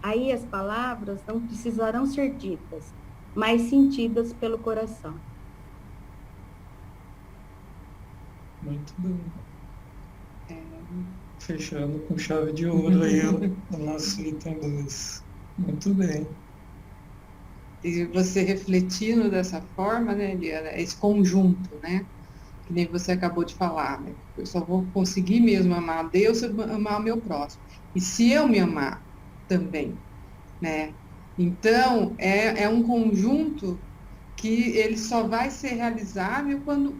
Aí as palavras não precisarão ser ditas, mas sentidas pelo coração. Muito bem. Fechando com chave de ouro aí o nosso item 2. Muito bem. E você refletindo dessa forma, né, Eliana, esse conjunto, né, que nem você acabou de falar, né, eu só vou conseguir mesmo amar a Deus se eu amar o meu próximo. E se eu me amar também, né, então é um conjunto que ele só vai ser realizável quando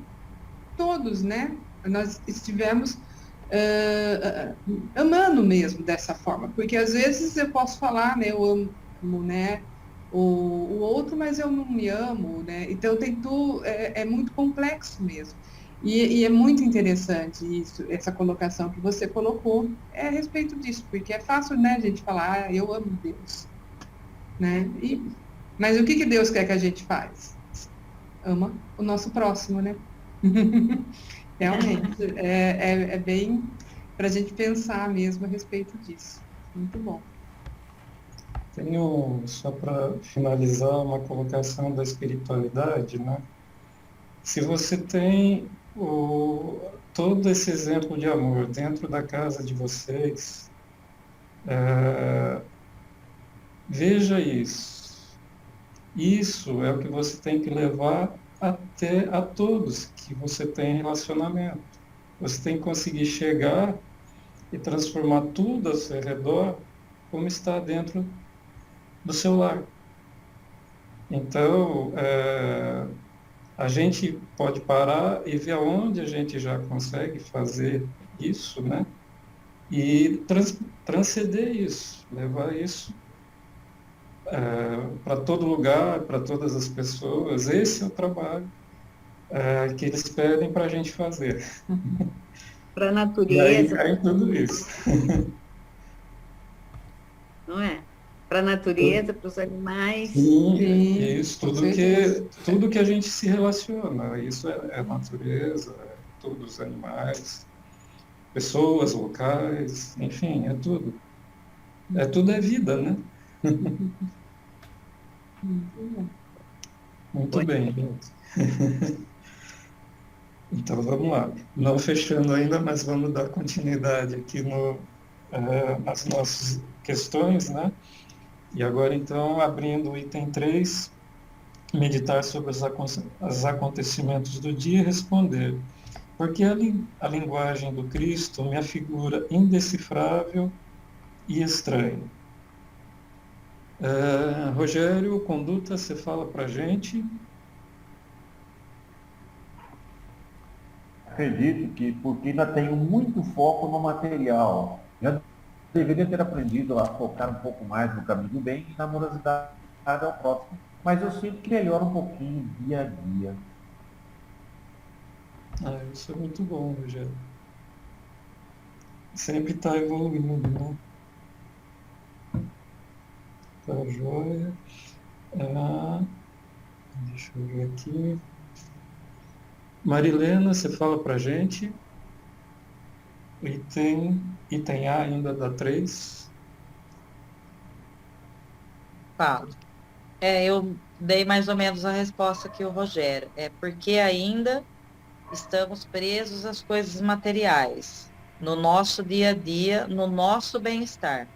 todos, né, nós estivermos amando mesmo dessa forma, porque às vezes eu posso falar, né, eu amo, né, o outro, mas eu não me amo, né? Então é muito complexo mesmo. E é muito interessante isso, essa colocação que você colocou a respeito disso, porque é fácil, né, a gente falar, eu amo Deus, né? Mas o que Deus quer que a gente faz? Ama o nosso próximo, né? Realmente, é bem para a gente pensar mesmo a respeito disso. Muito bom. Tenho, só para finalizar, uma colocação da espiritualidade, né? Se você tem todo esse exemplo de amor dentro da casa de vocês, veja isso. Isso é o que você tem que levar até a todos que você tem relacionamento. Você tem que conseguir chegar e transformar tudo ao seu redor como está dentro do seu lar. Então, a gente pode parar e ver aonde a gente já consegue fazer isso, né? E transcender isso, levar isso para todo lugar, para todas as pessoas. Esse é o trabalho que eles pedem para a gente fazer. Para a E aí natureza. cai tudo isso. Não é? Para a natureza, para os animais. Sim, isso, tudo que a gente se relaciona, isso é natureza, todos os animais, pessoas, locais, enfim, é tudo. Tudo é vida, né? Muito bem, gente. Então vamos lá. Não fechando ainda, mas vamos dar continuidade aqui nas nossas questões, né? E agora, então, abrindo o item 3, meditar sobre os acontecimentos do dia e responder. Porque a linguagem do Cristo me afigura indecifrável e estranha. Rogério, conduta, você fala para a gente? Acredito que, porque ainda tenho muito foco no material. Já deveria ter aprendido a focar um pouco mais no caminho do bem e na amorosidade ao próximo. Mas eu sinto que melhora um pouquinho dia a dia. Isso é muito bom, Rogério. Sempre está evoluindo, né? Tá joia. Deixa eu ver aqui. Marilena, você fala para a gente. Item A ainda dá 3. Falo. Eu dei mais ou menos a resposta que o Rogério. É porque ainda estamos presos às coisas materiais, no nosso dia a dia, no nosso bem-estar.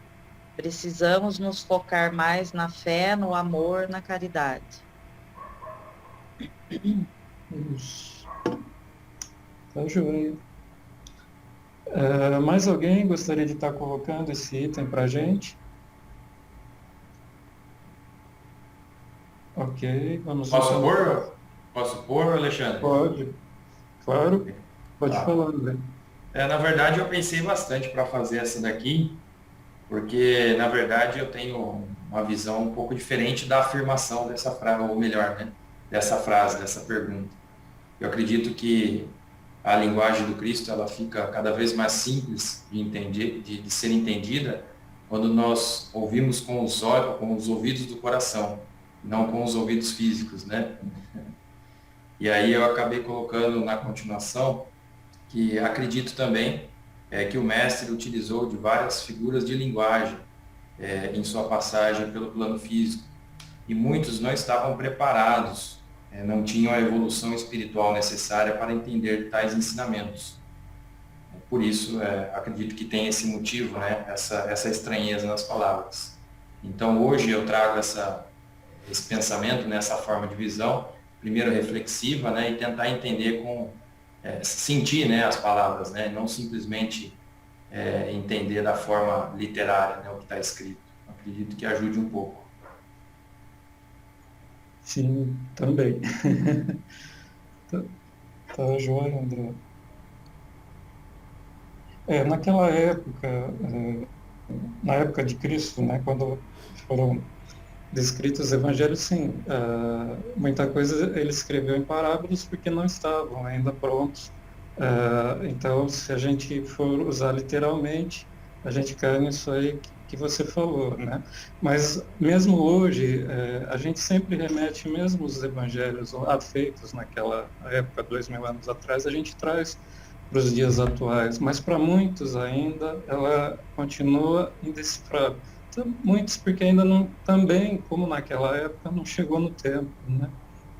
Precisamos nos focar mais na fé, no amor, na caridade. Isso. Tá joia. Mais alguém gostaria de estar colocando esse item para a gente? Ok, vamos lá. Posso pôr, Alexandre? Pode, claro. Pode falar, André. Na verdade, eu pensei bastante para fazer essa daqui, porque, na verdade, eu tenho uma visão um pouco diferente da afirmação dessa frase, ou melhor, né, dessa frase, dessa pergunta. Eu acredito que a linguagem do Cristo, ela fica cada vez mais simples de entender, de ser entendida, quando nós ouvimos com os olhos, com os ouvidos do coração, não com os ouvidos físicos, né? E aí eu acabei colocando na continuação que acredito também que o mestre utilizou de várias figuras de linguagem em sua passagem pelo plano físico. E muitos não estavam preparados, não tinham a evolução espiritual necessária para entender tais ensinamentos. Por isso, acredito que tem esse motivo, né, essa estranheza nas palavras. Então, hoje eu trago esse pensamento, nessa forma de visão, primeiro reflexiva, né, e tentar entender sentir, né, as palavras, né, não simplesmente entender da forma literária, né, o que está escrito. Acredito que ajude um pouco. Sim, também. Tá joia, André. Naquela época, na época de Cristo, né, quando foram descritos os evangelhos, sim, muita coisa ele escreveu em parábolas porque não estavam ainda prontos. Então, se a gente for usar literalmente, a gente cai nisso aí que você falou, né? Mas mesmo hoje, a gente sempre remete, mesmo os evangelhos feitos naquela época, 2000 anos atrás, a gente traz para os dias atuais, mas para muitos ainda ela continua indecifrável. Então, muitos porque ainda não, também, como naquela época, não chegou no tempo, né?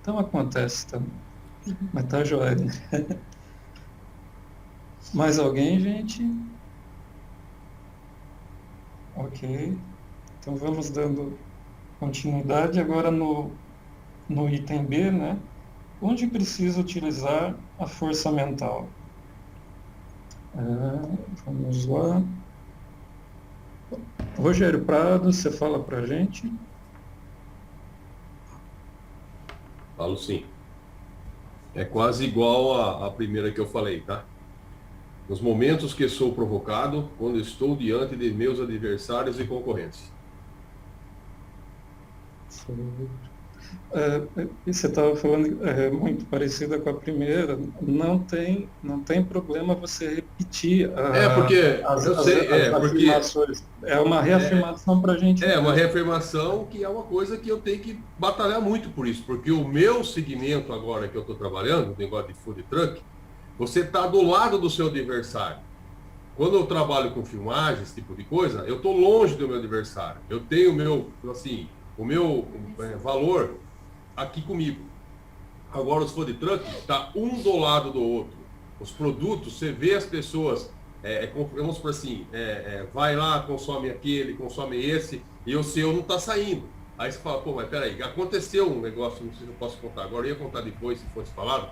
Então acontece também. Mas tá joia. Mais alguém, gente? Ok. Então vamos dando continuidade agora no item B, né? Onde precisa utilizar a força mental? Vamos lá. Rogério Prado, você fala para a gente? Falo sim. É quase igual à primeira que eu falei, tá? Nos momentos que sou provocado, quando estou diante de meus adversários e concorrentes. Você estava falando muito parecida com a primeira. Não tem problema você repetir as afirmações. É uma reafirmação para a gente. É uma reafirmação que é uma coisa que eu tenho que batalhar muito por isso, porque o meu segmento agora que eu estou trabalhando, o negócio de food truck, você está do lado do seu adversário. Quando eu trabalho com filmagem, esse tipo de coisa, eu estou longe do meu adversário. Eu tenho o meu valor aqui comigo. Agora os food truck está um do lado do outro. Os produtos, você vê as pessoas, vamos supor assim, vai lá, consome aquele, consome esse, e o seu não está saindo. Aí você fala, pô, mas peraí, aconteceu um negócio, não sei se eu posso contar agora, eu ia contar depois, se fosse falado.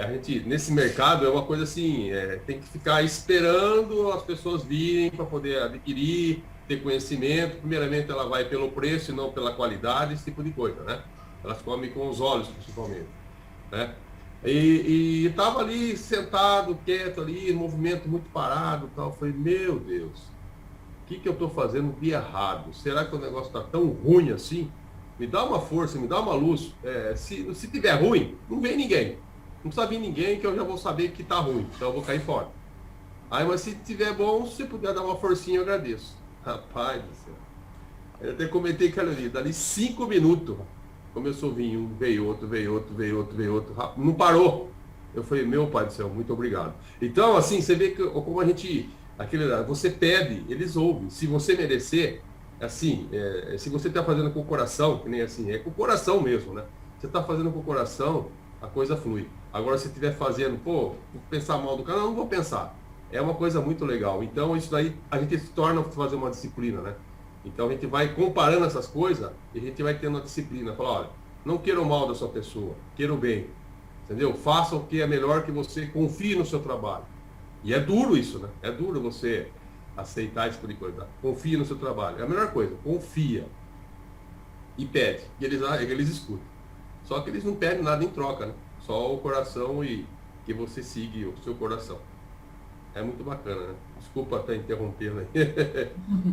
A gente, nesse mercado, é uma coisa assim, tem que ficar esperando as pessoas virem para poder adquirir, ter conhecimento. Primeiramente, ela vai pelo preço e não pela qualidade, esse tipo de coisa, né? Elas comem com os olhos, principalmente, né? E estava ali, sentado, quieto ali, movimento muito parado e tal. Eu falei, meu Deus, o que eu estou fazendo de errado? Será que o negócio está tão ruim assim? Me dá uma força, me dá uma luz. Se tiver ruim, não vem ninguém. Não precisa vir ninguém que eu já vou saber que está ruim, então eu vou cair fora. Aí, mas se tiver bom, se puder dar uma forcinha, eu agradeço. Rapaz do céu. Eu até comentei que ali, dali 5 minutos, começou a vir um, veio outro. Não parou. Eu falei, meu pai do céu, muito obrigado. Então, assim, você vê que como a gente, você pede, eles ouvem. Se você merecer, assim, se você está fazendo com o coração, que nem assim, é com o coração mesmo, né? Você está fazendo com o coração, a coisa flui. Agora, se estiver fazendo, vou pensar mal do cara, não vou pensar. É uma coisa muito legal. Então, isso daí, a gente se torna fazer uma disciplina, né? Então, a gente vai comparando essas coisas e a gente vai tendo uma disciplina. Falar, olha, não queira o mal da sua pessoa, queira o bem. Entendeu? Faça o que é melhor, que você confie no seu trabalho. E é duro isso, né? É duro você aceitar esse tipo de coisa. Confia no seu trabalho. É a melhor coisa. Confia. E pede. E eles escutam. Só que eles não pedem nada em troca, né? Só o coração e que você siga o seu coração. É muito bacana, né? Desculpa até interrompendo aí.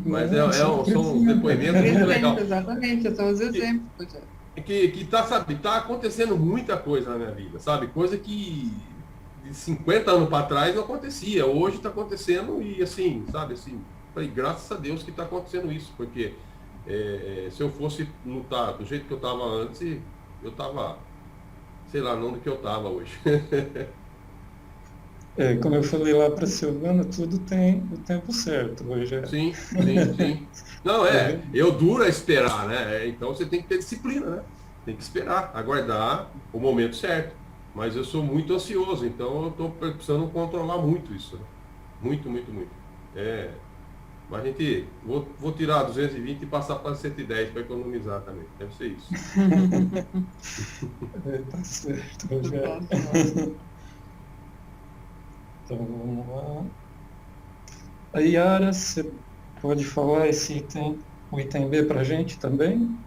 Mas são um depoimento muito legal. Exatamente, são os exemplos. Que tá acontecendo muita coisa na minha vida, sabe? Coisa que de 50 anos para trás não acontecia. Hoje está acontecendo e assim, sabe? Assim, falei, graças a Deus que está acontecendo isso, porque se eu fosse lutar do jeito que eu estava antes, eu estava, sei lá, não do que eu estava hoje. Como eu falei lá para a Silvana, tudo tem o tempo certo. Hoje Sim. Não, eu duro a esperar, né? Então você tem que ter disciplina, né? Tem que esperar, aguardar o momento certo. Mas eu sou muito ansioso, então eu estou precisando controlar muito isso. Né? Muito. Mas a gente, vou tirar 220 e passar para 110 para economizar também. Deve ser isso. Tá certo, Rogério. Então vamos lá. A Yara, você pode falar o item B para a gente também?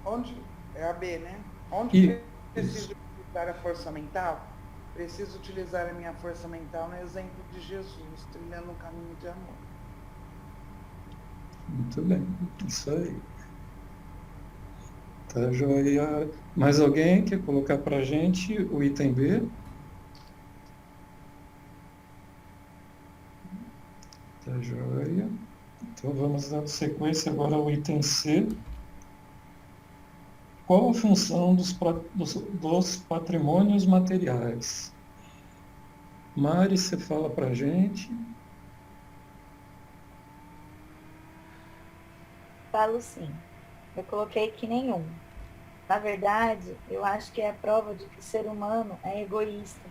Onde é a B, né? Onde preciso utilizar a força mental? Preciso utilizar a minha força mental no exemplo de Jesus, trilhando um caminho de amor. Muito bem, isso aí. Tá joia. Mais alguém quer colocar para a gente o item B? Tá joia. Então vamos dar sequência agora ao item C. Qual a função dos patrimônios materiais? Mari, você fala para a gente. Falo sim. Eu coloquei que nenhum. Na verdade, eu acho que é a prova de que o ser humano é egoísta.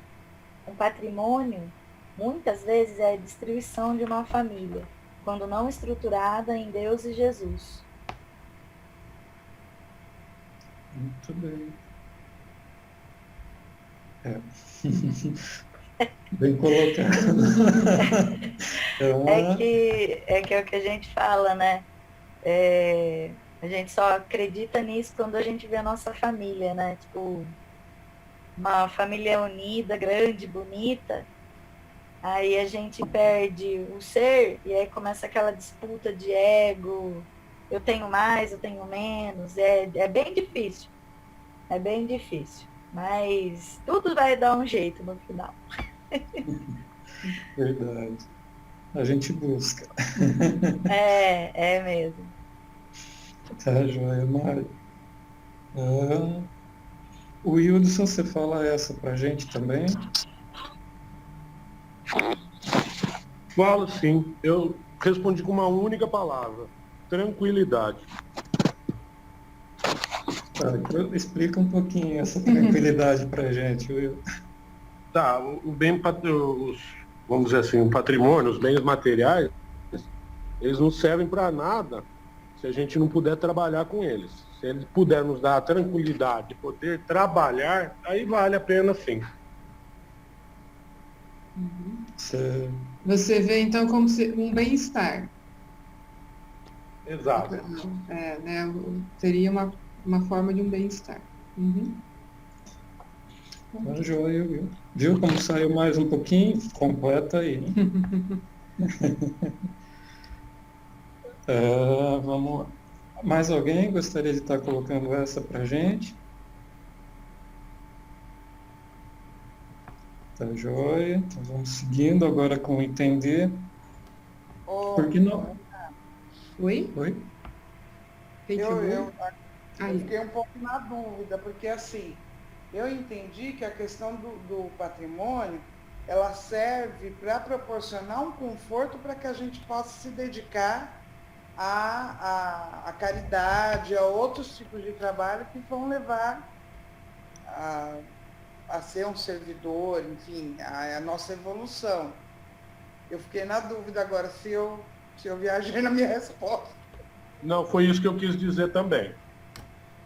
Um patrimônio, muitas vezes, é a destruição de uma família, quando não estruturada em Deus e Jesus. Muito bem. Bem colocado. É que é o que a gente fala, né? A gente só acredita nisso quando a gente vê a nossa família, né? Tipo, uma família unida, grande, bonita. Aí a gente perde o ser e aí começa aquela disputa de ego. Eu tenho mais, eu tenho menos. É bem difícil. É bem difícil. Mas tudo vai dar um jeito no final. Verdade. A gente busca. É mesmo. Tá, joia, Mari. O Wildson, você fala essa pra gente também? Falo sim. Eu respondi com uma única palavra. Tranquilidade. Explica um pouquinho essa tranquilidade pra gente, Will. Tá, vamos dizer assim, o patrimônio, os bens materiais, eles não servem para nada se a gente não puder trabalhar com eles. Se eles puderem nos dar a tranquilidade de poder trabalhar, aí vale a pena sim. Você vê então como um bem-estar. Exato. Né? Seria uma forma de um bem-estar. Tá joia, viu? Viu como saiu mais um pouquinho? Completa aí. Vamos lá. Mais alguém gostaria de estar colocando essa pra gente? Tá joia. Então vamos seguindo agora com entender. Por que não? Oi? Eu fiquei um pouco na dúvida, porque assim, eu entendi que a questão do patrimônio, ela serve para proporcionar um conforto para que a gente possa se dedicar à caridade, a outros tipos de trabalho que vão levar a ser um servidor, enfim, a nossa evolução. Eu fiquei na dúvida agora se eu viajei na minha resposta. Não, foi isso que eu quis dizer também.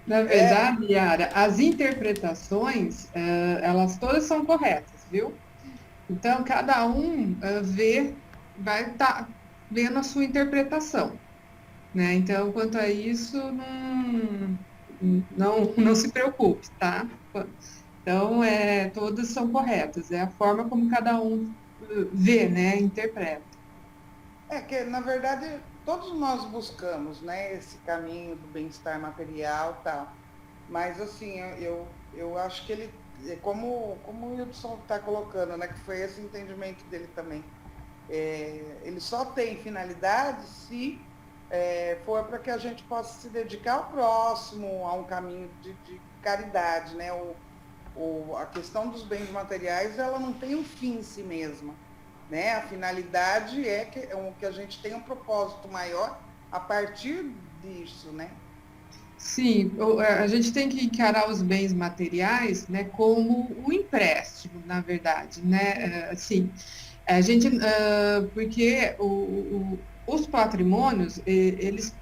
Na verdade, Yara, as interpretações, elas todas são corretas, viu? Então, cada um vai estar vendo a sua interpretação, né? Então, quanto a isso, não se preocupe, tá? Então, todas são corretas, é a forma como cada um vê, né? Interpreta. Que, na verdade, todos nós buscamos, né, esse caminho do bem-estar material e tal. Mas, assim, eu acho que ele, como o Hudson está colocando, né, que foi esse entendimento dele também, ele só tem finalidade se for para que a gente possa se dedicar ao próximo, a um caminho de caridade, né? A questão dos bens materiais, ela não tem um fim em si mesma, né? A finalidade é que a gente tenha um propósito maior a partir disso, né? Sim, a gente tem que encarar os bens materiais, né, como um empréstimo, na verdade, né? Assim, a gente, porque os patrimônios, eles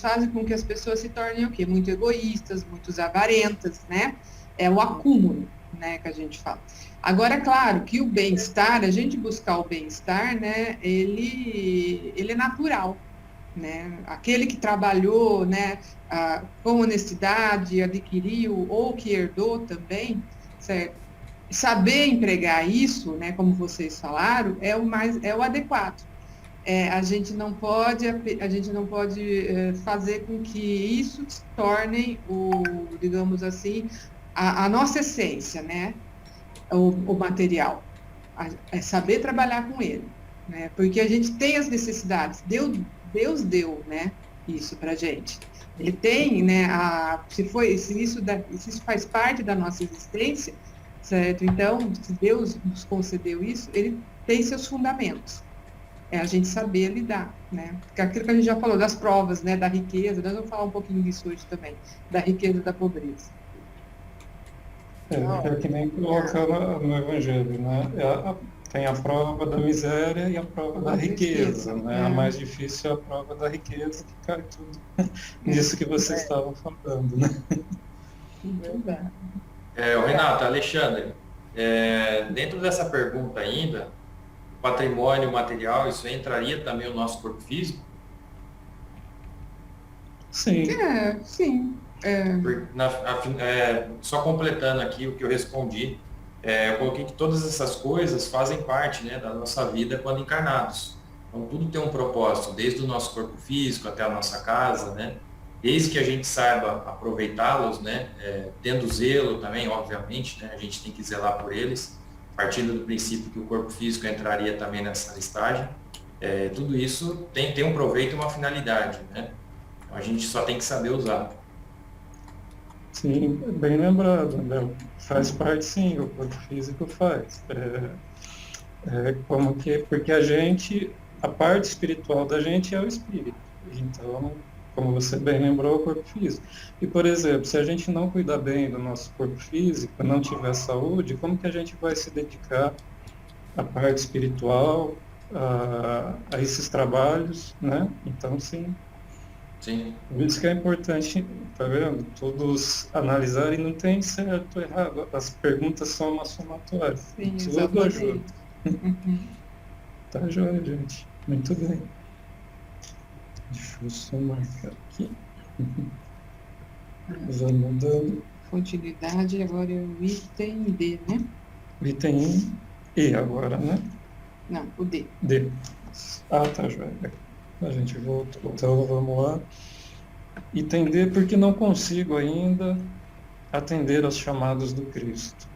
fazem com que as pessoas se tornem o quê? Muito egoístas, muito avarentas, né? É o acúmulo, né, que a gente fala. Agora, é claro que o bem-estar, a gente buscar o bem-estar, né, ele é natural, né? Aquele que trabalhou, né, com honestidade, adquiriu ou que herdou também, certo? Saber empregar isso, né, como vocês falaram, é o adequado. A gente não pode fazer com que isso se torne digamos assim, a nossa essência, né? O material. É saber trabalhar com ele, né? Porque a gente tem as necessidades. Deus deu, né, isso pra gente. Ele tem, né, se isso faz parte da nossa existência, certo? Então, se Deus nos concedeu isso, ele tem seus fundamentos. É a gente saber lidar, né? Porque aquilo que a gente já falou das provas, né, da riqueza, nós vamos falar um pouquinho disso hoje também, da riqueza e da pobreza. É que nem coloca no Evangelho, né? Tem a prova da miséria e a prova da riqueza, né? A mais difícil é a prova da riqueza, que cai tudo nisso que vocês estavam falando, né? Renata, Alexandre, dentro dessa pergunta ainda, o patrimônio material, isso entraria também o nosso corpo físico? Sim. Sim. Só completando aqui o que eu respondi, eu coloquei que todas essas coisas fazem parte, né, da nossa vida quando encarnados. Então, tudo tem um propósito, desde o nosso corpo físico até a nossa casa, né? Desde que a gente saiba aproveitá-los, né, tendo zelo também, obviamente, né, a gente tem que zelar por eles, partindo do princípio que o corpo físico entraria também nessa listagem. Tudo isso tem um proveito e uma finalidade, né? Então, a gente só tem que saber usar. Sim, bem lembrado, né? Faz parte, sim, o corpo físico faz. Porque a parte espiritual da gente é o espírito. Então, como você bem lembrou, o corpo físico. E, por exemplo, se a gente não cuidar bem do nosso corpo físico, não tiver saúde, como que a gente vai se dedicar à parte espiritual, a esses trabalhos, né? Então, sim. Sim. Por isso que é importante, tá vendo? Todos analisarem, não tem certo ou errado. As perguntas são uma somatória. Sim, tudo ajuda. Tá joia, gente. Muito bem. Deixa eu só marcar aqui. Vamos dando. Continuidade, agora é o item D, né? Item E agora, né? Não, o D. D. Tá joia. A gente voltou, então vamos lá. Entender porque não consigo ainda atender aos chamados do Cristo.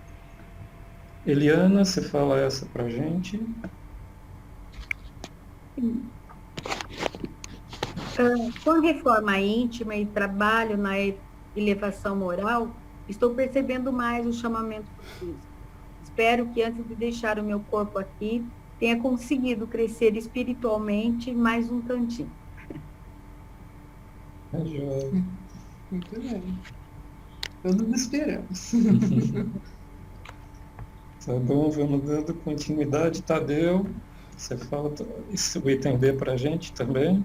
Eliana, você fala essa pra gente? Com a reforma íntima e trabalho na elevação moral, Estou percebendo mais o chamamento por Cristo. Espero que antes de deixar o meu corpo aqui, tenha conseguido crescer espiritualmente mais um tantinho. É joia. Muito bem. Todos esperamos. Tá bom, vamos dando continuidade. Tadeu, você fala o item B para a gente também?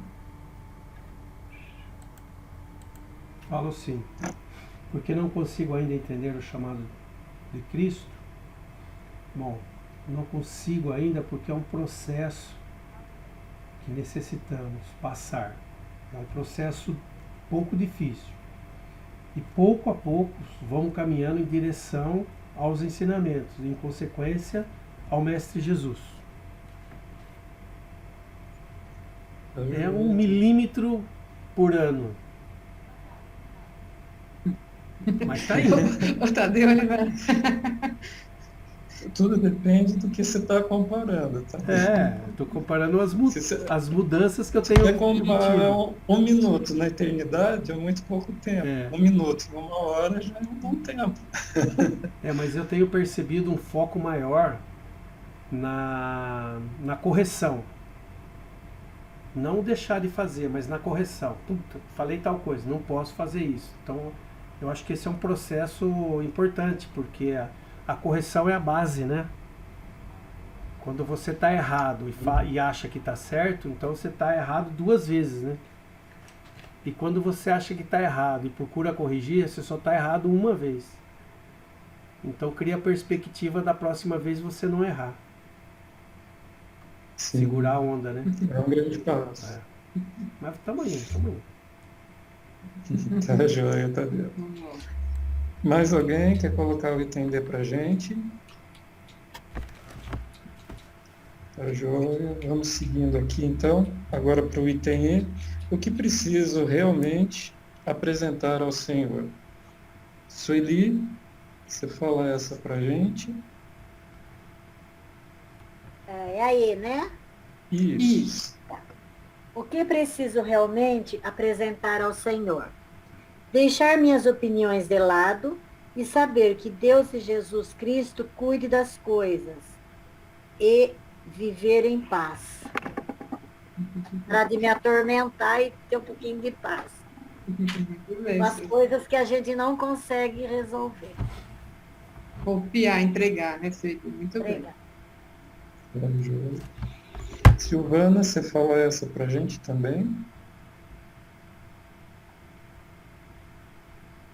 Falo sim. Porque não consigo ainda entender o chamado de Cristo? Bom, não consigo ainda porque é um processo que necessitamos passar. É um processo pouco difícil. E pouco a pouco vamos caminhando em direção aos ensinamentos, em consequência ao Mestre Jesus. É 1 milímetro por ano. Mas tá aí, né? O Tadeu, ele vai... Tudo depende do que você está comparando, tá? Estou comparando as mudanças que eu tenho. Se você comparar um minuto na eternidade, é muito pouco tempo. 1 minuto, 1 hora já é um bom tempo. Mas eu tenho percebido um foco maior na correção. Não deixar de fazer, mas na correção. Puta, falei tal coisa, não posso fazer isso. Então, eu acho que esse é um processo importante, porque a correção é a base, né? Quando você está errado e acha que está certo, então você está errado 2 vezes, né? E quando você acha que está errado e procura corrigir, você só está errado 1 vez. Então cria a perspectiva da próxima vez você não errar. Sim. Segurar a onda, né? É um grande passo. Mas estamos aí. Tá joia, tá vendo. Mais alguém quer colocar o item D pra gente? Tá joia. Vamos seguindo aqui então. Agora para o item E. O que preciso realmente apresentar ao Senhor? Sueli, você fala essa pra gente? É aí, né? Isso. Tá. O que preciso realmente apresentar ao Senhor? Deixar minhas opiniões de lado e saber que Deus e Jesus Cristo cuide das coisas e viver em paz. Para de me atormentar e ter um pouquinho de paz. Com as coisas que a gente não consegue resolver. Confiar, entregar, né, Sueli? Muito bem. Silvana, você fala essa pra gente também?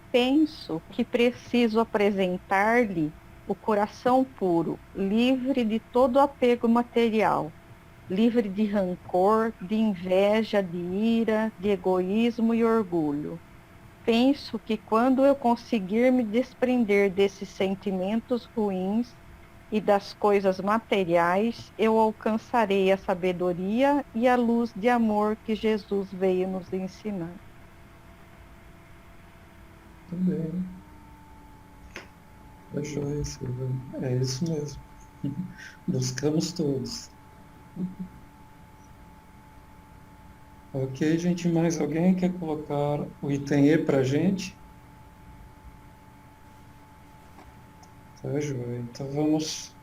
Penso que preciso apresentar-lhe o coração puro, livre de todo apego material, livre de rancor, de inveja, de ira, de egoísmo e orgulho. Penso que quando eu conseguir me desprender desses sentimentos ruins e das coisas materiais, eu alcançarei a sabedoria e a luz de amor que Jesus veio nos ensinar. Também. Achou isso, é isso mesmo. Buscamos todos. Ok, gente, mais alguém quer colocar o item E para a gente? Tá, joia. Então vamos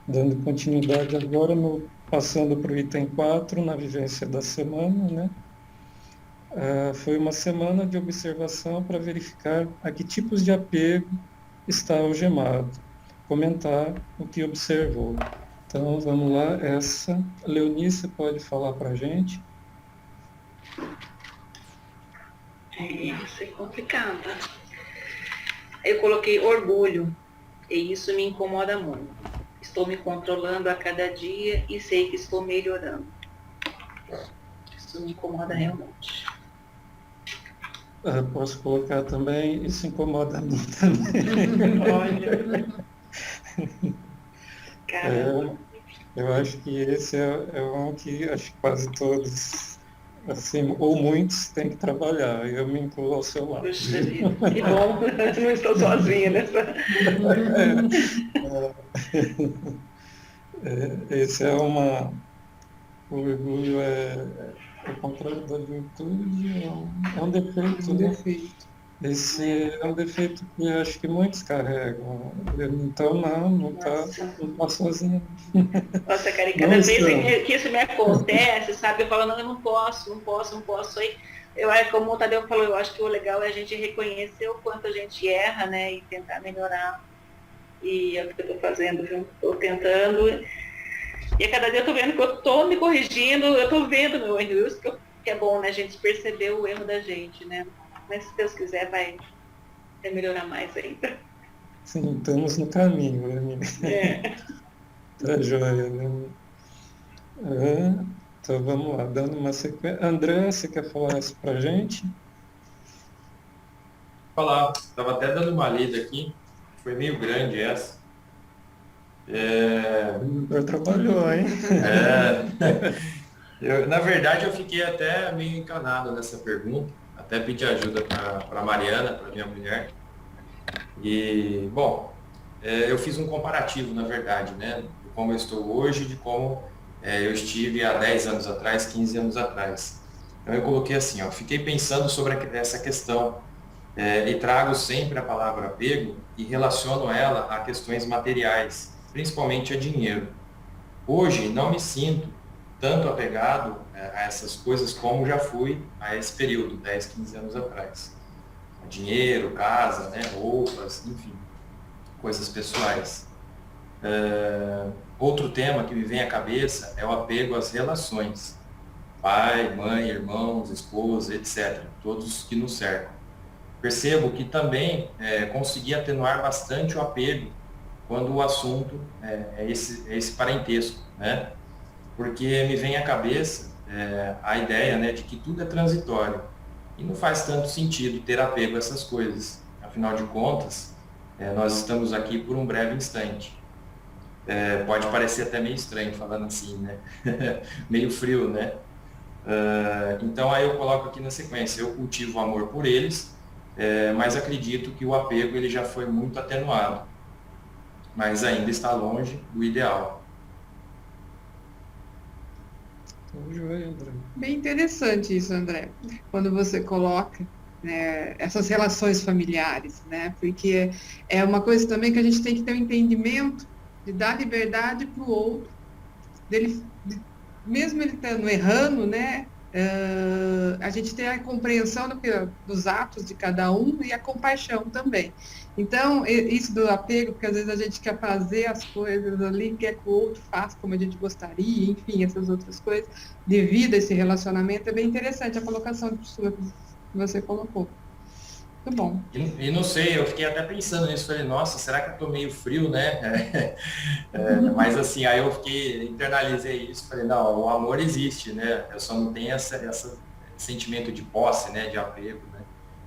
dando continuidade agora, passando para o item 4, na vivência da semana, né? Foi uma semana de observação para verificar a que tipos de apego está algemado, comentar o que observou. Então, vamos lá, Leonice pode falar para a gente? Isso é complicado. Eu coloquei orgulho, e isso me incomoda muito. Estou me controlando a cada dia e sei que estou melhorando. Isso me incomoda realmente. Posso colocar também, isso incomoda muito também. Olha. Caramba. Eu acho que esse é um que acho que quase todos, assim, ou muitos, têm que trabalhar. Eu me incluo ao seu lado. Puxa vida, que bom, não estou sozinha nessa. Esse é o orgulho é o contrário da virtude, é um defeito. Um defeito. Esse é um defeito que eu acho que muitos carregam. Eu não estou, não tá sozinho. Nossa, cara, e cada vez que isso me acontece, sabe, eu falo, não, eu não posso. Aí, como o Tadeu falou, eu acho que o legal é a gente reconhecer o quanto a gente erra, né, e tentar melhorar. E é o que eu estou fazendo, viu? Estou tentando. E a cada dia eu estou vendo que eu estou me corrigindo, eu estou vendo meu erro. Isso que é bom, né, a gente perceber o erro da gente, né? Mas se Deus quiser, vai melhorar mais ainda. Sim, estamos no caminho, né? Tá joia, né? Então vamos lá, dando uma sequência. André, você quer falar isso pra gente? Falar, estava até dando uma lida aqui, foi meio grande essa. O trabalhou, hein? Na verdade, eu fiquei até meio encanado nessa pergunta, até pedi ajuda para a Mariana, para minha mulher. E, bom, eu fiz um comparativo, na verdade, né, de como eu estou hoje, de como eu estive há 10 anos atrás, 15 anos atrás. Então, eu coloquei assim, fiquei pensando sobre essa questão e trago sempre a palavra apego e relaciono ela a questões materiais, principalmente a dinheiro. Hoje, não me sinto tanto apegado a essas coisas como já fui a esse período, 10, 15 anos atrás. Dinheiro, casa, né, roupas, enfim, coisas pessoais. Outro tema que me vem à cabeça é o apego às relações. Pai, mãe, irmãos, esposa, etc. Todos que nos cercam. Percebo que também consegui atenuar bastante o apego quando o assunto é esse parentesco, né? Porque me vem à cabeça a ideia, né, de que tudo é transitório e não faz tanto sentido ter apego a essas coisas. Afinal de contas, nós estamos aqui por um breve instante. Pode parecer até meio estranho falando assim, né? Meio frio, né? Então aí eu coloco aqui na sequência, eu cultivo amor por eles, mas acredito que o apego ele já foi muito atenuado, mas ainda está longe do ideal. Bem interessante isso, André, quando você coloca, né, essas relações familiares, né, porque é uma coisa também que a gente tem que ter um entendimento de dar liberdade para o outro, mesmo ele estando errando, né, a gente tem a compreensão dos atos de cada um e a compaixão também. Então, isso do apego, porque às vezes a gente quer fazer as coisas ali, quer que o outro faça como a gente gostaria, enfim, essas outras coisas, devido a esse relacionamento, é bem interessante a colocação que você colocou. Muito bom. E não sei, eu fiquei até pensando nisso, falei, nossa, será que eu tô meio frio, né? Mas assim, aí eu internalizei isso, falei, não, o amor existe, né? Eu só não tenho esse sentimento de posse, né? De apego, né?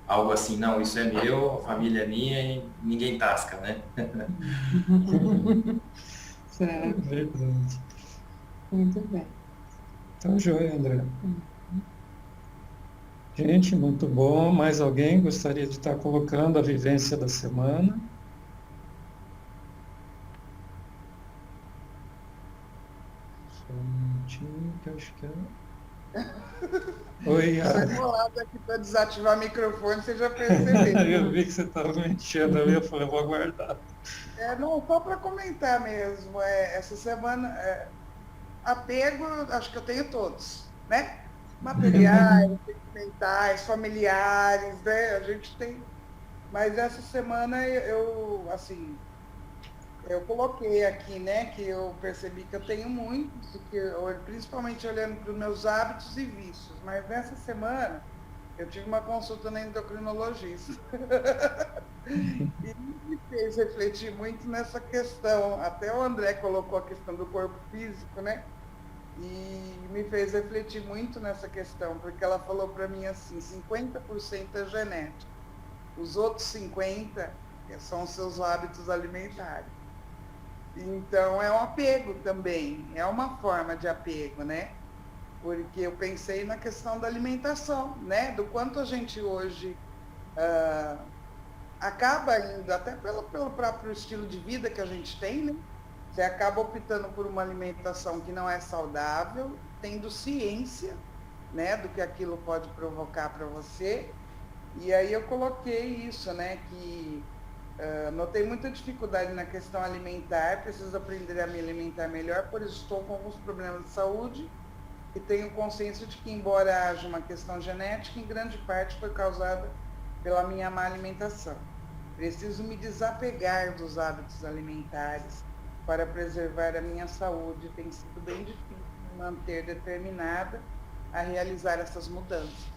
Algo assim, não, isso é meu, a família é minha e ninguém tasca, né? Certo. Verdade. Muito bem. Então, joia, André. Gente, muito bom. Mais alguém gostaria de estar colocando a vivência da semana? Só um minutinho, que eu acho que Oi, Yara. Você colado aqui para desativar o microfone, você já percebeu. Eu vi que você estava mexendo ali, eu falei, eu vou aguardar. Não, só para comentar mesmo, essa semana, apego, acho que eu tenho todos, né? Materiais, sentimentais, familiares, né? A gente tem. Mas essa semana eu coloquei aqui, né, que eu percebi que eu tenho muitos, principalmente olhando para os meus hábitos e vícios. Mas nessa semana eu tive uma consulta na endocrinologista. E me fez refletir muito nessa questão. Até o André colocou a questão do corpo físico, né? E me fez refletir muito nessa questão, porque ela falou para mim assim, 50% é genético, os outros 50% são os seus hábitos alimentares. Então é um apego também, é uma forma de apego, né? Porque eu pensei na questão da alimentação, né? Do quanto a gente hoje acaba indo, até pelo próprio estilo de vida que a gente tem, né? Você acaba optando por uma alimentação que não é saudável, tendo ciência, né, do que aquilo pode provocar para você. E aí eu coloquei isso, né, que notei muita dificuldade na questão alimentar, preciso aprender a me alimentar melhor, por isso estou com alguns problemas de saúde e tenho consciência de que, embora haja uma questão genética, em grande parte foi causada pela minha má alimentação. Preciso me desapegar dos hábitos alimentares para preservar a minha saúde. Tem sido bem difícil me manter determinada a realizar essas mudanças.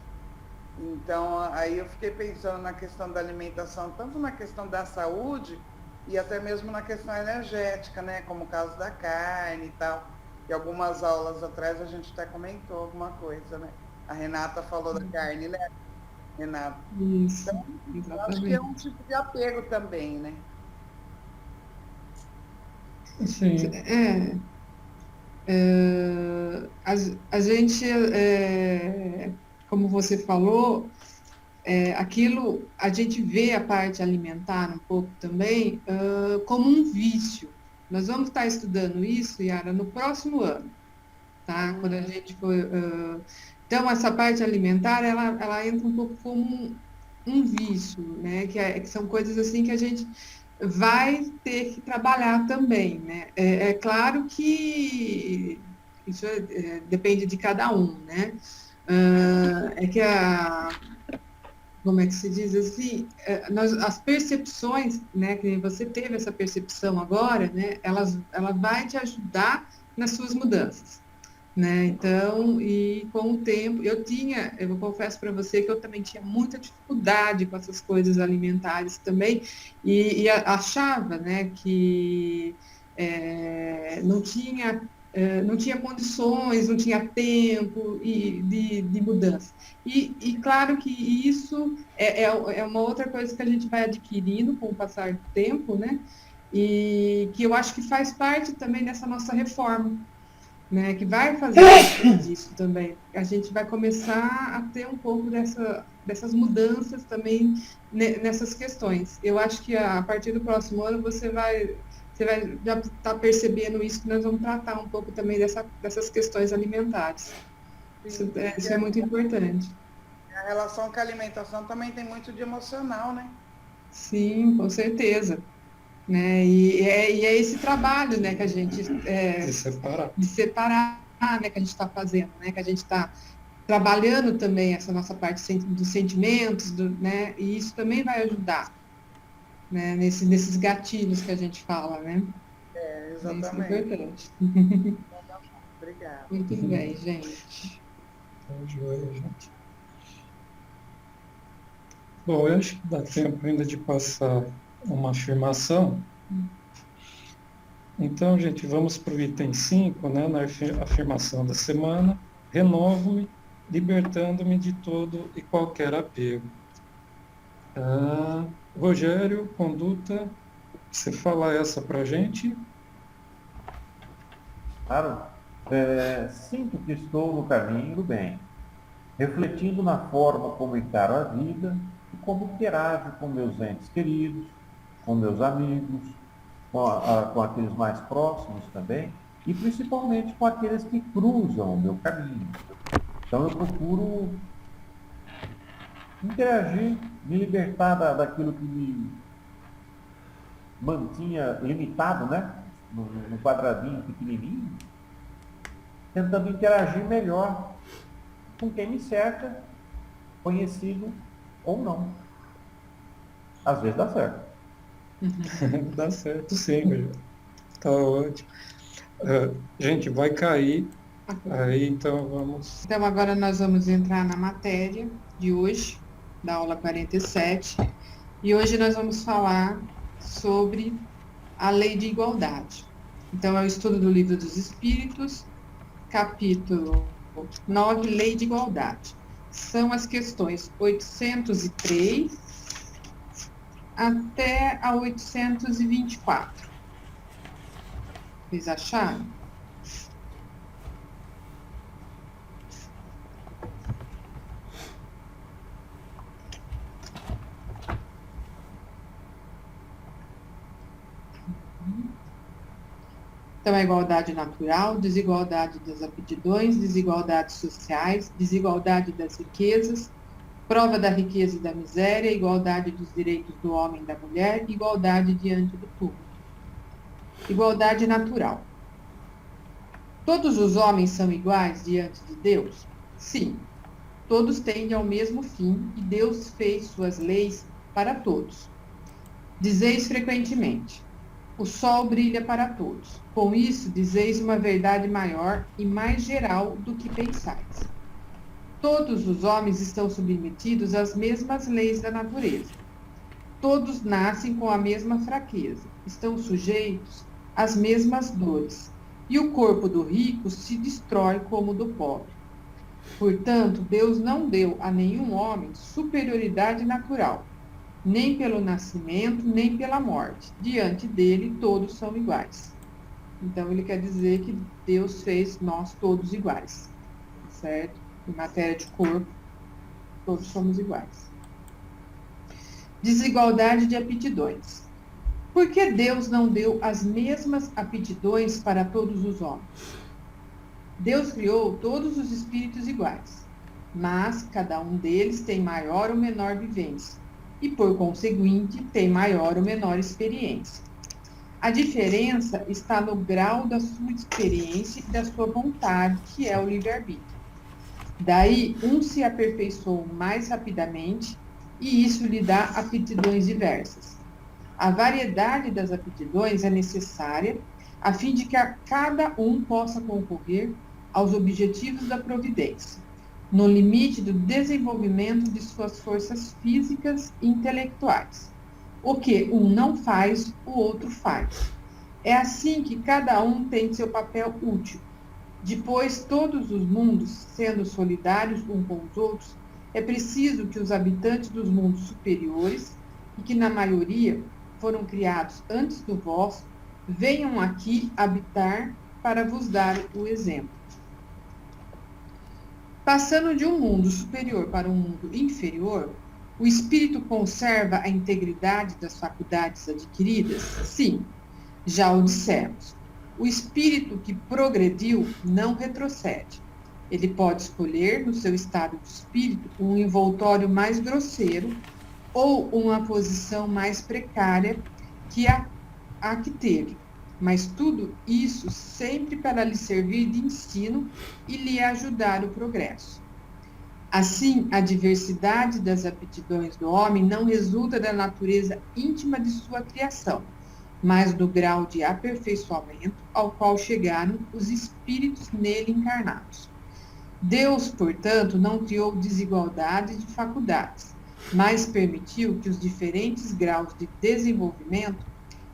Então, aí eu fiquei pensando na questão da alimentação, tanto na questão da saúde e até mesmo na questão energética, né? Como o caso da carne e tal. E algumas aulas atrás a gente até comentou alguma coisa, né? A Renata falou da carne, né, Renata? Isso, então, exatamente. eu acho que é um tipo de apego também, né? Sim. A gente, como você falou, aquilo, a gente vê a parte alimentar um pouco também como um vício. Nós vamos estar estudando isso, Yara, no próximo ano, tá? Quando a gente for... então, essa parte alimentar, ela entra um pouco como um vício, né? Que são coisas assim que a gente vai ter que trabalhar também, né? É claro que isso depende de cada um, né? Como é que se diz assim? As percepções, né? Que você teve essa percepção agora, né? Ela vai te ajudar nas suas mudanças, né? Então, e com o tempo, eu confesso para você que eu também tinha muita dificuldade com essas coisas alimentares também, e achava, né, que não tinha condições, não tinha tempo de mudança. E claro que isso é uma outra coisa que a gente vai adquirindo com o passar do tempo, né? E que eu acho que faz parte também dessa nossa reforma, né, que vai fazer isso também. A gente vai começar a ter um pouco dessas mudanças também nessas questões. Eu acho que a partir do próximo ano você vai já estar percebendo isso, que nós vamos tratar um pouco também dessas questões alimentares. Isso é muito importante. A relação com a alimentação também tem muito de emocional, né? Sim, com certeza. Né? E é esse trabalho, né, que a gente de separar, né, que a gente está fazendo, né, que a gente está trabalhando também essa nossa parte dos sentimentos, né, e isso também vai ajudar, né, nesses gatilhos que a gente fala, né? Exatamente. É importante. Obrigada. Muito bem, gente. Joia, gente. Bom, eu acho que dá tempo ainda de passar uma afirmação. Então, gente, vamos para o item 5, né, na afirmação da semana. Renovo-me, libertando-me de todo e qualquer apego. Rogério, conduta, você fala essa para a gente? Claro. Sinto que estou no caminho do bem, refletindo na forma como encaro a vida e como interajo com meus entes queridos, com meus amigos, com aqueles mais próximos também, e principalmente com aqueles que cruzam o meu caminho. Então eu procuro interagir, me libertar daquilo que me mantinha limitado, né? No quadradinho pequenininho, tentando interagir melhor com quem me cerca, conhecido ou não. Às vezes dá certo. Dá certo, sim, tá ótimo. Gente, vai cair, aí então vamos... Então agora nós vamos entrar na matéria de hoje, da aula 47, e hoje nós vamos falar sobre a lei de igualdade. Então é o estudo do Livro dos Espíritos, capítulo 9, lei de igualdade. São as questões 803 até a 824. Vocês acharam? Então, a igualdade natural, desigualdade das aptidões, desigualdades sociais, desigualdade das riquezas, Prova da riqueza e da miséria, igualdade dos direitos do homem e da mulher, igualdade diante do público. Igualdade natural. Todos os homens são iguais diante de Deus? Sim. Todos tendem ao mesmo fim e Deus fez suas leis para todos. Dizeis frequentemente: o sol brilha para todos. Com isso, dizeis uma verdade maior e mais geral do que pensais. Todos os homens estão submetidos às mesmas leis da natureza. Todos nascem com a mesma fraqueza, estão sujeitos às mesmas dores, e o corpo do rico se destrói como o do pobre. Portanto, Deus não deu a nenhum homem superioridade natural, nem pelo nascimento, nem pela morte. Diante dele, todos são iguais. Então, ele quer dizer que Deus fez nós todos iguais, certo? Em matéria de corpo, todos somos iguais. Desigualdade de aptidões. Por que Deus não deu as mesmas aptidões para todos os homens? Deus criou todos os espíritos iguais, mas cada um deles tem maior ou menor vivência e, por conseguinte, tem maior ou menor experiência. A diferença está no grau da sua experiência e da sua vontade, que é o livre-arbítrio. Daí, um se aperfeiçoa mais rapidamente e isso lhe dá aptidões diversas. A variedade das aptidões é necessária a fim de que cada um possa concorrer aos objetivos da providência, no limite do desenvolvimento de suas forças físicas e intelectuais. O que um não faz, o outro faz. É assim que cada um tem seu papel útil. Depois, todos os mundos, sendo solidários uns com os outros, é preciso que os habitantes dos mundos superiores, e que na maioria foram criados antes do vosso, venham aqui habitar para vos dar o exemplo. Passando de um mundo superior para um mundo inferior, o espírito conserva a integridade das faculdades adquiridas? Sim, já o dissemos. O espírito que progrediu não retrocede. Ele pode escolher, no seu estado de espírito, um envoltório mais grosseiro ou uma posição mais precária que a que teve, mas tudo isso sempre para lhe servir de ensino e lhe ajudar o progresso. Assim, a diversidade das aptidões do homem não resulta da natureza íntima de sua criação, mas do grau de aperfeiçoamento ao qual chegaram os espíritos nele encarnados. Deus, portanto, não criou desigualdade de faculdades, mas permitiu que os diferentes graus de desenvolvimento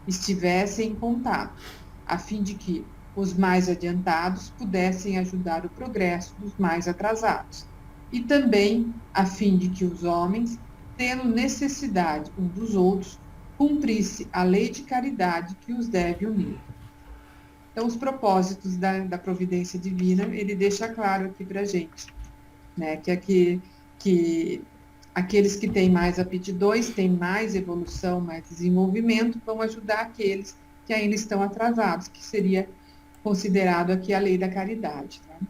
estivessem em contato, a fim de que os mais adiantados pudessem ajudar o progresso dos mais atrasados, e também a fim de que os homens, tendo necessidade uns dos outros, cumprisse a lei de caridade que os deve unir. Então, os propósitos da providência divina, ele deixa claro aqui para a gente, né, que aqueles que têm mais aptidões, têm mais evolução, mais desenvolvimento, vão ajudar aqueles que ainda estão atrasados, que seria considerado aqui a lei da caridade. Né?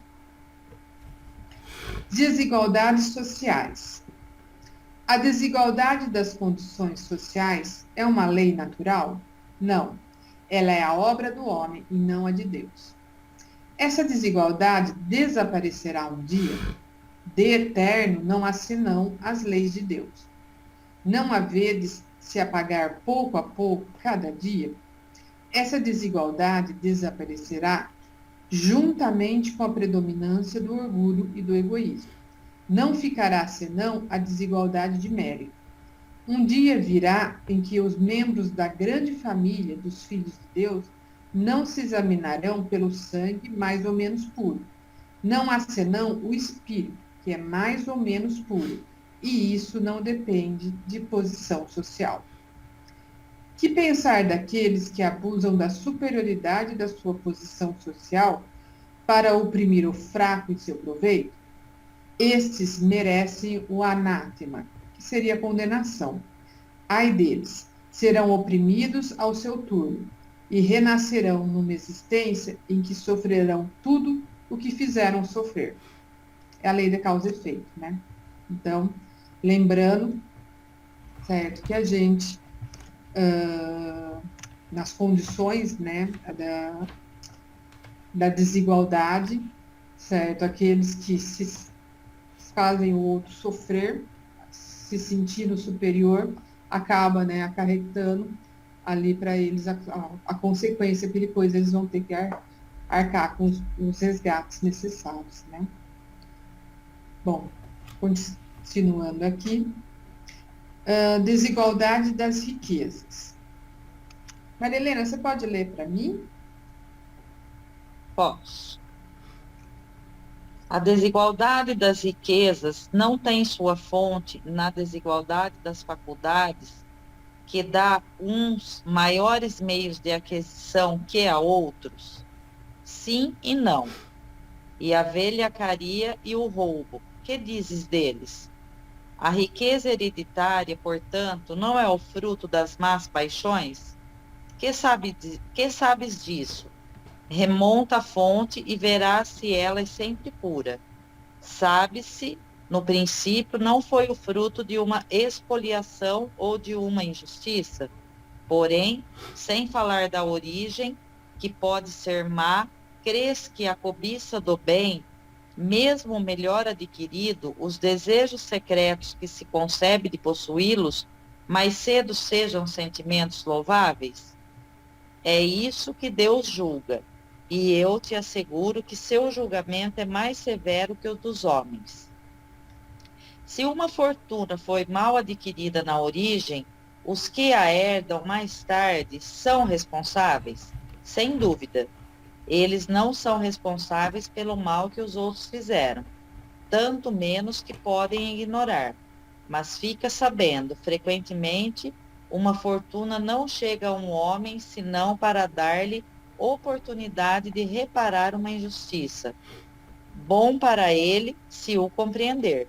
Desigualdades sociais. A desigualdade das condições sociais é uma lei natural? Não. Ela é a obra do homem e não a de Deus. Essa desigualdade desaparecerá um dia. De eterno não há senão as leis de Deus. Não havedes se apagar pouco a pouco cada dia? Essa desigualdade desaparecerá juntamente com a predominância do orgulho e do egoísmo. Não ficará senão a desigualdade de mérito. Um dia virá em que os membros da grande família dos filhos de Deus não se examinarão pelo sangue mais ou menos puro. Não há senão o espírito, que é mais ou menos puro, e isso não depende de posição social. Que pensar daqueles que abusam da superioridade da sua posição social para oprimir o fraco em seu proveito? Estes merecem o anátema, que seria a condenação. Ai deles, serão oprimidos ao seu turno e renascerão numa existência em que sofrerão tudo o que fizeram sofrer. É a lei da causa e efeito, né? Então, Lembrando, certo, que a gente, nas condições, né, da desigualdade, certo, aqueles que fazem o outro sofrer, se sentindo superior, acaba, né, acarretando ali para eles a consequência que depois eles vão ter que arcar com os resgates necessários, né? Bom, continuando aqui, desigualdade das riquezas. Maria Helena, você pode ler para mim? Posso. A desigualdade das riquezas não tem sua fonte na desigualdade das faculdades, que dá uns maiores meios de aquisição que a outros? Sim e não. E a velhacaria e o roubo, que dizes deles? A riqueza hereditária, portanto, não é o fruto das más paixões? Que sabes disso? Remonta a fonte e verás se ela é sempre pura. Sabe-se, no princípio, não foi o fruto de uma expoliação ou de uma injustiça. Porém, sem falar da origem, que pode ser má, crês que a cobiça do bem, mesmo o melhor adquirido, os desejos secretos que se concebe de possuí-los, mais cedo sejam sentimentos louváveis? É isso que Deus julga, e eu te asseguro que seu julgamento é mais severo que o dos homens. Se uma fortuna foi mal adquirida na origem, os que a herdam mais tarde são responsáveis? Sem dúvida. Eles não são responsáveis pelo mal que os outros fizeram, tanto menos que podem ignorar. Mas fica sabendo, frequentemente, uma fortuna não chega a um homem senão para dar-lhe oportunidade de reparar uma injustiça. Bom para ele se o compreender.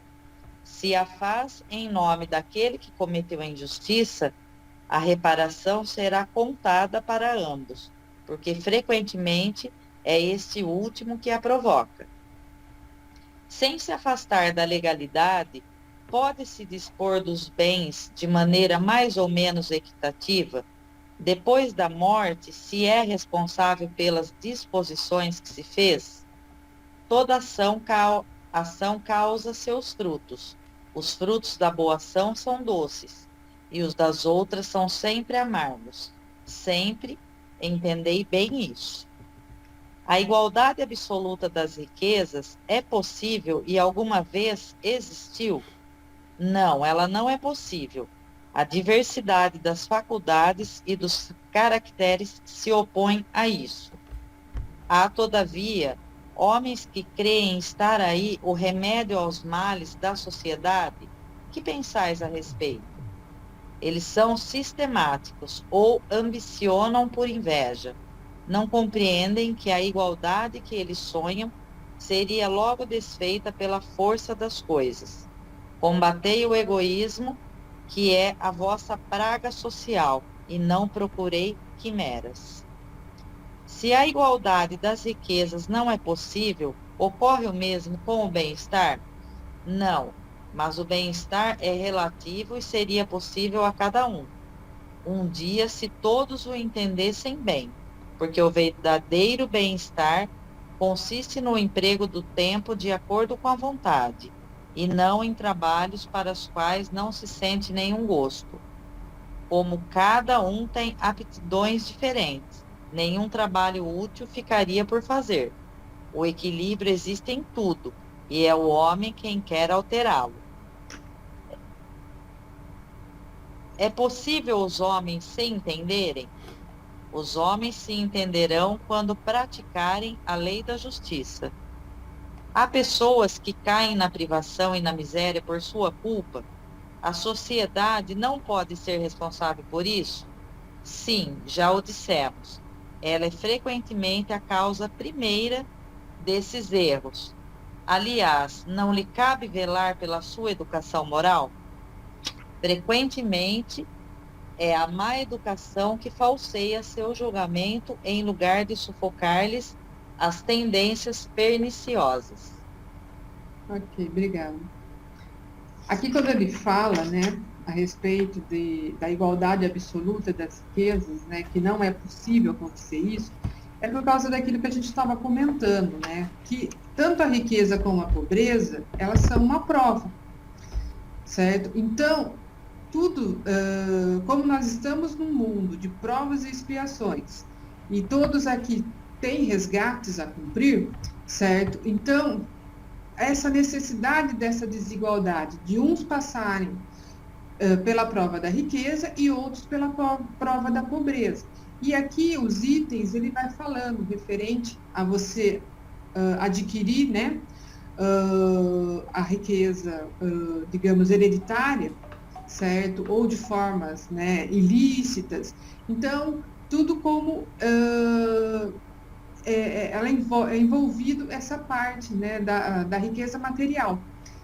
Se a faz em nome daquele que cometeu a injustiça, a reparação será contada para ambos, porque frequentemente é este último que a provoca. Sem se afastar da legalidade, pode-se dispor dos bens de maneira mais ou menos equitativa? Depois da morte, se é responsável pelas disposições que se fez? Toda ação causa seus frutos. Os frutos da boa ação são doces, e os das outras são sempre amargos. Sempre entendei bem isso. A igualdade absoluta das riquezas é possível e alguma vez existiu? Não, ela não é possível. A diversidade das faculdades e dos caracteres se opõe a isso. Há, todavia, homens que creem estar aí o remédio aos males da sociedade? Que pensais a respeito? Eles são sistemáticos ou ambicionam por inveja. Não compreendem que a igualdade que eles sonham seria logo desfeita pela força das coisas. Combatei o egoísmo, que é a vossa praga social, e não procurei quimeras. Se a igualdade das riquezas não é possível, ocorre o mesmo com o bem-estar? Não, mas o bem-estar é relativo e seria possível a cada um. Um dia, se todos o entendessem bem, porque o verdadeiro bem-estar consiste no emprego do tempo de acordo com a vontade, e não em trabalhos para os quais não se sente nenhum gosto. Como cada um tem aptidões diferentes, nenhum trabalho útil ficaria por fazer. O equilíbrio existe em tudo, e é o homem quem quer alterá-lo. É possível os homens se entenderem? Os homens se entenderão quando praticarem a lei da justiça. Há pessoas que caem na privação e na miséria por sua culpa? A sociedade não pode ser responsável por isso? Sim, já o dissemos. Ela é frequentemente a causa primeira desses erros. Aliás, não lhe cabe velar pela sua educação moral? Frequentemente, é a má educação que falseia seu julgamento em lugar de sufocar-lhes as tendências perniciosas. Ok, obrigada. Aqui, quando ele fala, né, a respeito da igualdade absoluta das riquezas, né, que não é possível acontecer isso, é por causa daquilo que a gente estava comentando, né, que tanto a riqueza como a pobreza, elas são uma prova, certo? Então, tudo, como nós estamos num mundo de provas e expiações, e todos aqui têm resgates a cumprir, certo? Então, essa necessidade dessa desigualdade, de uns passarem pela prova da riqueza e outros pela prova da pobreza. E aqui os itens, ele vai falando referente a você adquirir, né, a riqueza, digamos, hereditária, certo? Ou de formas, né, ilícitas. Então, tudo como ela é envolvido essa parte, né, da riqueza material,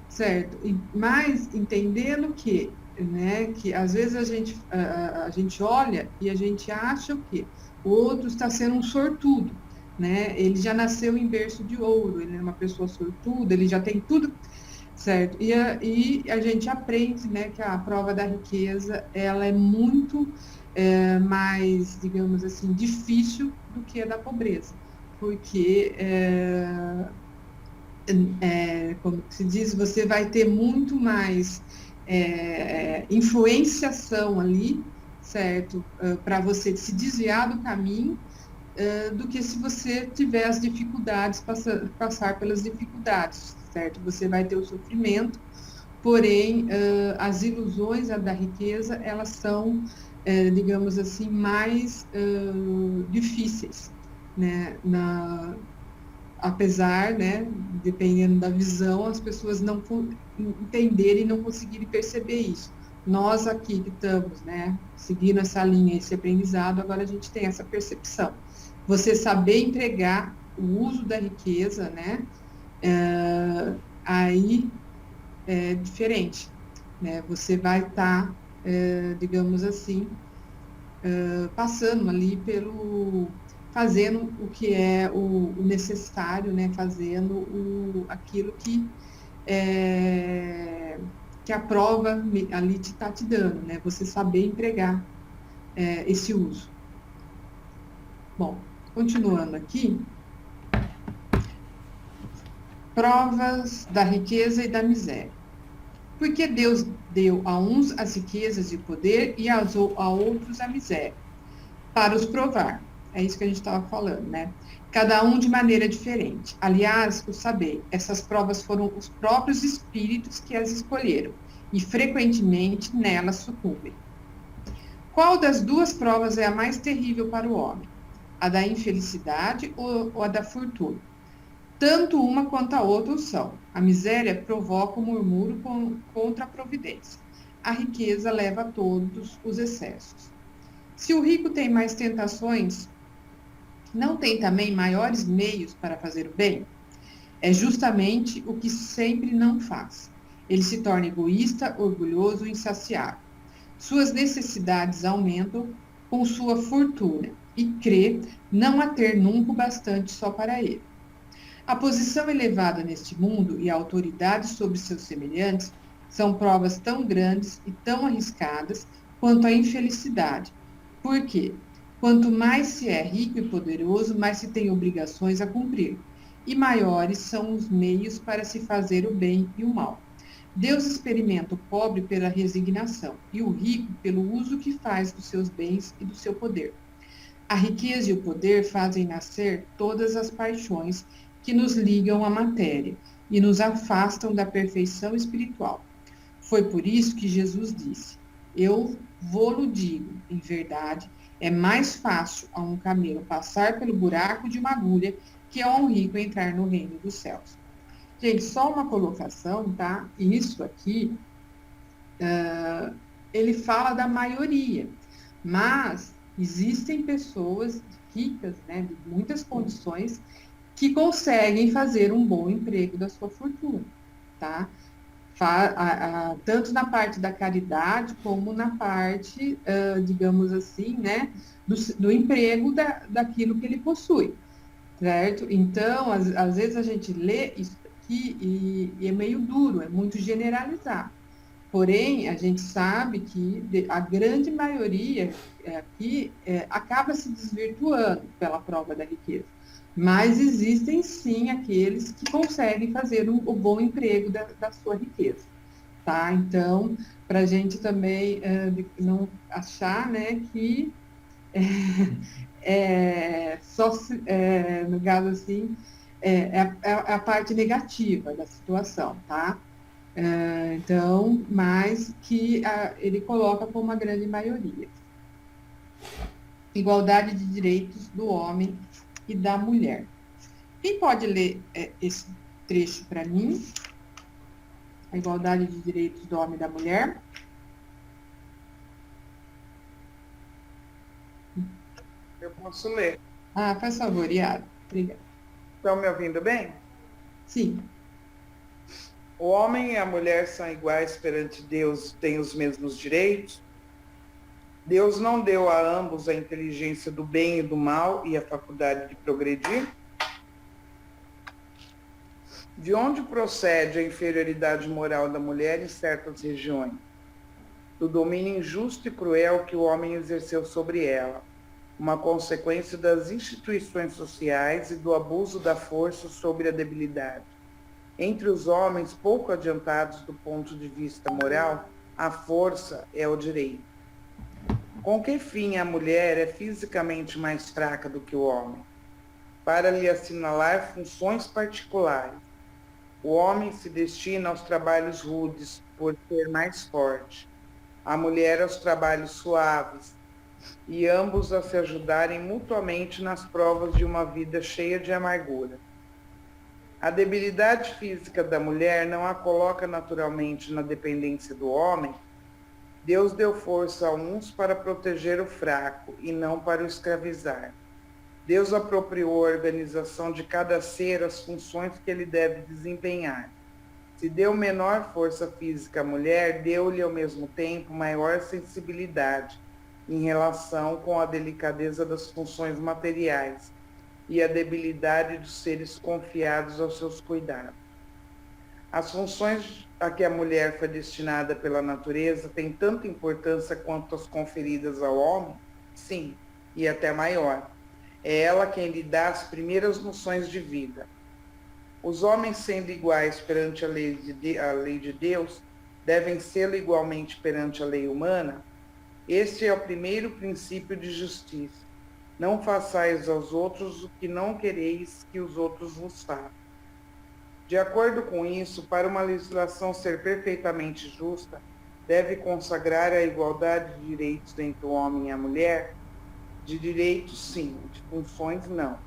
certo? Mas entendendo que, né, que às vezes a gente olha e a gente acha o quê? O outro está sendo um sortudo, né? Ele já nasceu em berço de ouro, ele é uma pessoa sortuda, ele já tem tudo, certo? E a gente aprende, né, que a prova da riqueza, ela é muito mais, digamos assim, difícil do que a da pobreza, porque, como se diz, você vai ter muito mais influenciação ali, certo? Para você se desviar do caminho, do que se você tiver as dificuldades, passar pelas dificuldades, certo? Você vai ter o sofrimento, porém, as ilusões da riqueza, elas são, digamos assim, mais difíceis, né? Apesar, né, dependendo da visão, as pessoas não entenderem e não conseguirem perceber isso. Nós aqui que estamos, né, seguindo essa linha, esse aprendizado, agora a gente tem essa percepção. Você saber empregar o uso da riqueza, né, aí é diferente, né? Você vai estar, digamos assim, passando ali fazendo o que é o necessário, né? Fazendo aquilo que a prova ali está te dando, né? Você saber empregar esse uso. Bom, continuando aqui. Provas da riqueza e da miséria. Porque Deus deu a uns as riquezas e o poder e a outros a miséria, para os provar. É isso que a gente estava falando, né? Cada um de maneira diferente. Aliás, o saber, essas provas foram os próprios espíritos que as escolheram, e frequentemente nelas sucumbem. Qual das duas provas é a mais terrível para o homem? A da infelicidade ou a da fortuna? Tanto uma quanto a outra o são. A miséria provoca o murmúrio contra a providência. A riqueza leva a todos os excessos. Se o rico tem mais tentações, não tem também maiores meios para fazer o bem? É justamente o que sempre não faz. Ele se torna egoísta, orgulhoso e insaciável. Suas necessidades aumentam com sua fortuna e crê não a ter nunca o bastante só para ele. A posição elevada neste mundo e a autoridade sobre seus semelhantes são provas tão grandes e tão arriscadas quanto a infelicidade. Por quê? Quanto mais se é rico e poderoso, mais se tem obrigações a cumprir, e maiores são os meios para se fazer o bem e o mal. Deus experimenta o pobre pela resignação e o rico pelo uso que faz dos seus bens e do seu poder. A riqueza e o poder fazem nascer todas as paixões que nos ligam à matéria e nos afastam da perfeição espiritual. Foi por isso que Jesus disse: eu vou-lo digo, em verdade, é mais fácil a um camelo passar pelo buraco de uma agulha que a um rico entrar no reino dos céus. Gente, só uma colocação, tá? Isso aqui, ele fala da maioria, mas existem pessoas ricas, né, de muitas condições, que conseguem fazer um bom emprego da sua fortuna, tá? Tanto na parte da caridade, como na parte, digamos assim, né, do emprego daquilo que ele possui, certo? Então, às vezes a gente lê isso aqui e é meio duro, é muito generalizado. Porém, a gente sabe que a grande maioria aqui acaba se desvirtuando pela prova da riqueza. Mas existem, sim, aqueles que conseguem fazer o bom emprego da sua riqueza. Tá? Então, para a gente também não achar, né, que no caso assim, a parte negativa da situação, tá? Então, mas que ele coloca como uma grande maioria. Igualdade de direitos do homem e da mulher. Quem pode ler esse trecho para mim? A igualdade de direitos do homem e da mulher. Eu posso ler. Faz favor, Yara. Obrigada. Estão me ouvindo bem? Sim. O homem e a mulher são iguais perante Deus, têm os mesmos direitos. Deus não deu a ambos a inteligência do bem e do mal e a faculdade de progredir? De onde procede a inferioridade moral da mulher em certas regiões? Do domínio injusto e cruel que o homem exerceu sobre ela, uma consequência das instituições sociais e do abuso da força sobre a debilidade. Entre os homens pouco adiantados do ponto de vista moral, a força é o direito. Com que fim a mulher é fisicamente mais fraca do que o homem? Para lhe assinalar funções particulares. O homem se destina aos trabalhos rudes por ser mais forte, a mulher aos trabalhos suaves, e ambos a se ajudarem mutuamente nas provas de uma vida cheia de amargura. A debilidade física da mulher não a coloca naturalmente na dependência do homem. Deus deu força a uns para proteger o fraco e não para o escravizar. Deus apropriou a organização de cada ser as funções que ele deve desempenhar. Se deu menor força física à mulher, deu-lhe ao mesmo tempo maior sensibilidade em relação com a delicadeza das funções materiais e a debilidade dos seres confiados aos seus cuidados. As funções a que a mulher foi destinada pela natureza têm tanta importância quanto as conferidas ao homem? Sim, e até maior. É ela quem lhe dá as primeiras noções de vida. Os homens, sendo iguais perante a lei de Deus, devem ser igualmente perante a lei humana? Este é o primeiro princípio de justiça. Não façais aos outros o que não quereis que os outros vos façam. De acordo com isso, para uma legislação ser perfeitamente justa, deve consagrar a igualdade de direitos entre o homem e a mulher? De direitos, sim, de funções, não.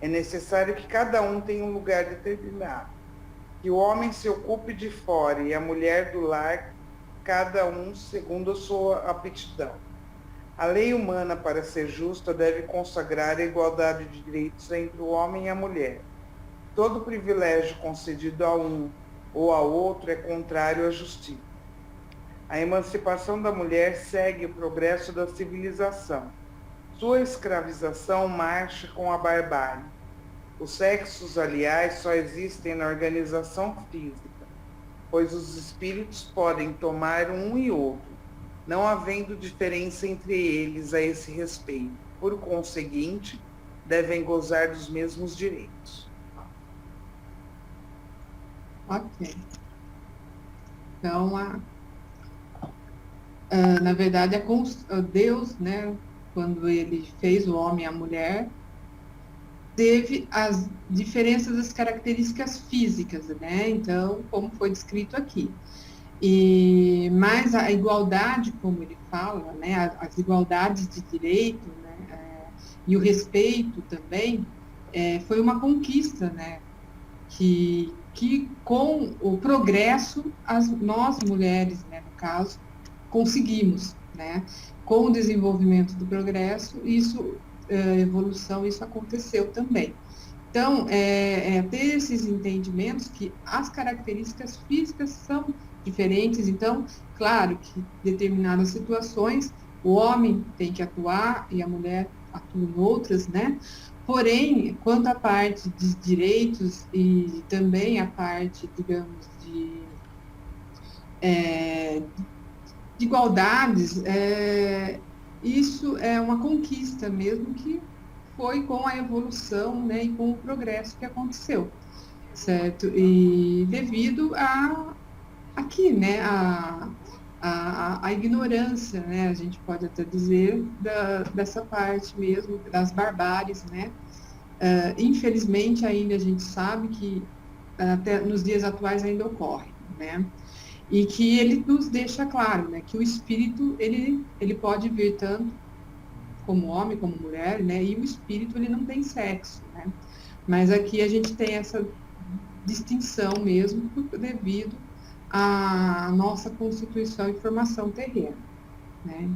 É necessário que cada um tenha um lugar determinado. Que o homem se ocupe de fora e a mulher do lar, cada um segundo a sua aptidão. A lei humana, para ser justa, deve consagrar a igualdade de direitos entre o homem e a mulher. Todo privilégio concedido a um ou ao outro é contrário à justiça. A emancipação da mulher segue o progresso da civilização. Sua escravização marcha com a barbárie. Os sexos, aliás, só existem na organização física, pois os espíritos podem tomar um e outro, não havendo diferença entre eles a esse respeito. Por conseguinte, devem gozar dos mesmos direitos. Ok. Então, na verdade, Deus, né, quando ele fez o homem e a mulher, teve as diferenças das características físicas, né? Então, como foi descrito aqui. Mas a igualdade, como ele fala, né, as igualdades de direito, né, e o respeito também, foi uma conquista, né, que com o progresso, nós mulheres, né, no caso, conseguimos, né, com o desenvolvimento do progresso, evolução, isso aconteceu também. Então, ter esses entendimentos que as características físicas são diferentes. Então, claro que em determinadas situações o homem tem que atuar e a mulher atua em outras, né? Porém, quanto à parte de direitos e também a parte, digamos, de igualdades, isso é uma conquista mesmo que foi com a evolução, né, e com o progresso que aconteceu, certo? E devido aqui, né, a ignorância, né, a gente pode até dizer, dessa parte mesmo, das barbáries, né? Infelizmente, ainda a gente sabe que até nos dias atuais ainda ocorre, né? E que ele nos deixa claro, né, que o espírito, ele pode vir tanto como homem, como mulher, né? E o espírito, ele não tem sexo, né? Mas aqui a gente tem essa distinção mesmo devido à nossa constituição e formação terrena, né?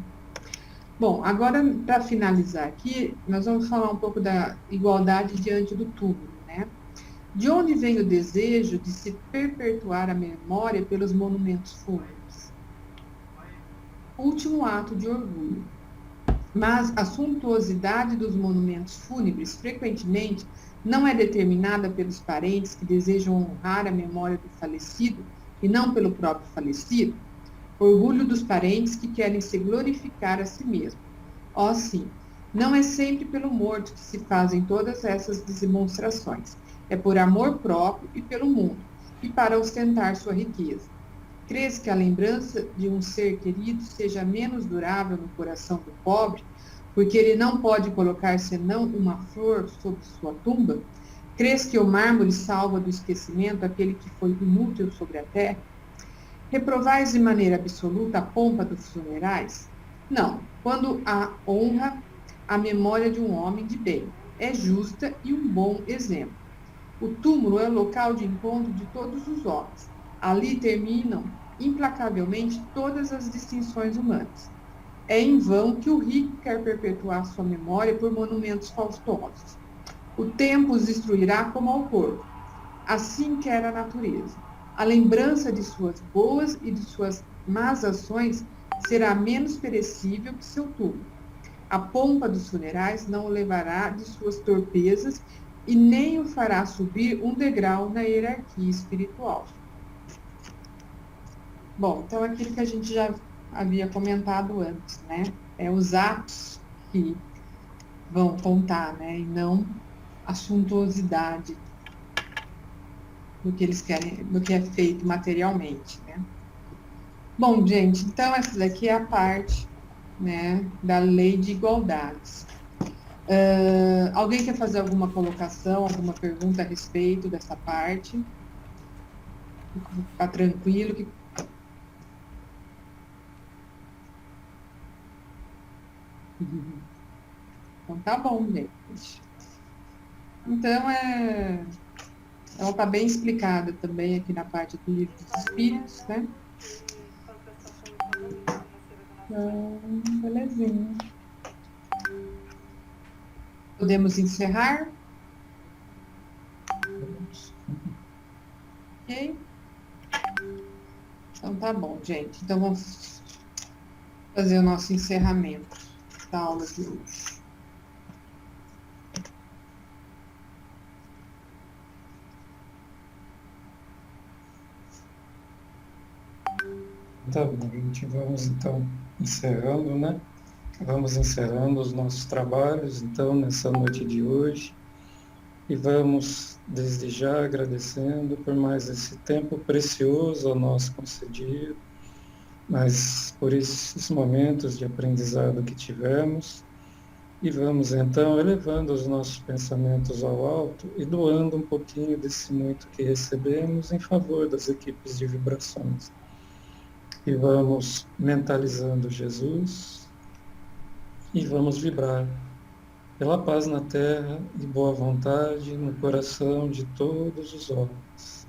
Bom, agora, para finalizar aqui, nós vamos falar um pouco da igualdade diante do túmulo, né? De onde vem o desejo de se perpetuar a memória pelos monumentos fúnebres? Último ato de orgulho. Mas a suntuosidade dos monumentos fúnebres, frequentemente, não é determinada pelos parentes que desejam honrar a memória do falecido e não pelo próprio falecido? Orgulho dos parentes que querem se glorificar a si mesmo. Ó, sim, não é sempre pelo morto que se fazem todas essas demonstrações. É por amor próprio e pelo mundo, e para ostentar sua riqueza. Crês que a lembrança de um ser querido seja menos durável no coração do pobre, porque ele não pode colocar senão uma flor sobre sua tumba? Crês que o mármore salva do esquecimento aquele que foi inútil sobre a terra? Reprovais de maneira absoluta a pompa dos funerais? Não, quando a honra a memória de um homem de bem, é justa e um bom exemplo. O túmulo é o local de encontro de todos os homens. Ali terminam implacavelmente todas as distinções humanas. É em vão que o rico quer perpetuar sua memória por monumentos faustosos. O tempo os destruirá como ao corpo. Assim quer a natureza. A lembrança de suas boas e de suas más ações será menos perecível que seu túmulo. A pompa dos funerais não o levará de suas torpezas e nem o fará subir um degrau na hierarquia espiritual. Bom, então aquilo que a gente já havia comentado antes, né? É os atos que vão contar, né? E não a suntuosidade do que eles querem, do que é feito materialmente, né? Bom, gente, então essa daqui é a parte, né, da lei de igualdades. Alguém quer fazer alguma colocação, alguma pergunta a respeito dessa parte? Ficar tranquilo que então tá bom, gente. Então ela está bem explicada também aqui na parte do livro dos Espíritos, né? Então, belezinha. Podemos encerrar? Ok? Então tá bom, gente. Então vamos fazer o nosso encerramento da aula de hoje. Tá bom, gente, vamos então encerrando, né? Vamos encerrando os nossos trabalhos, então, nessa noite de hoje. E vamos, desde já, agradecendo por mais esse tempo precioso ao nosso concedido, mas por esses momentos de aprendizado que tivemos. E vamos, então, elevando os nossos pensamentos ao alto e doando um pouquinho desse muito que recebemos em favor das equipes de vibrações. E vamos mentalizando Jesus e vamos vibrar pela paz na terra e boa vontade no coração de todos os homens.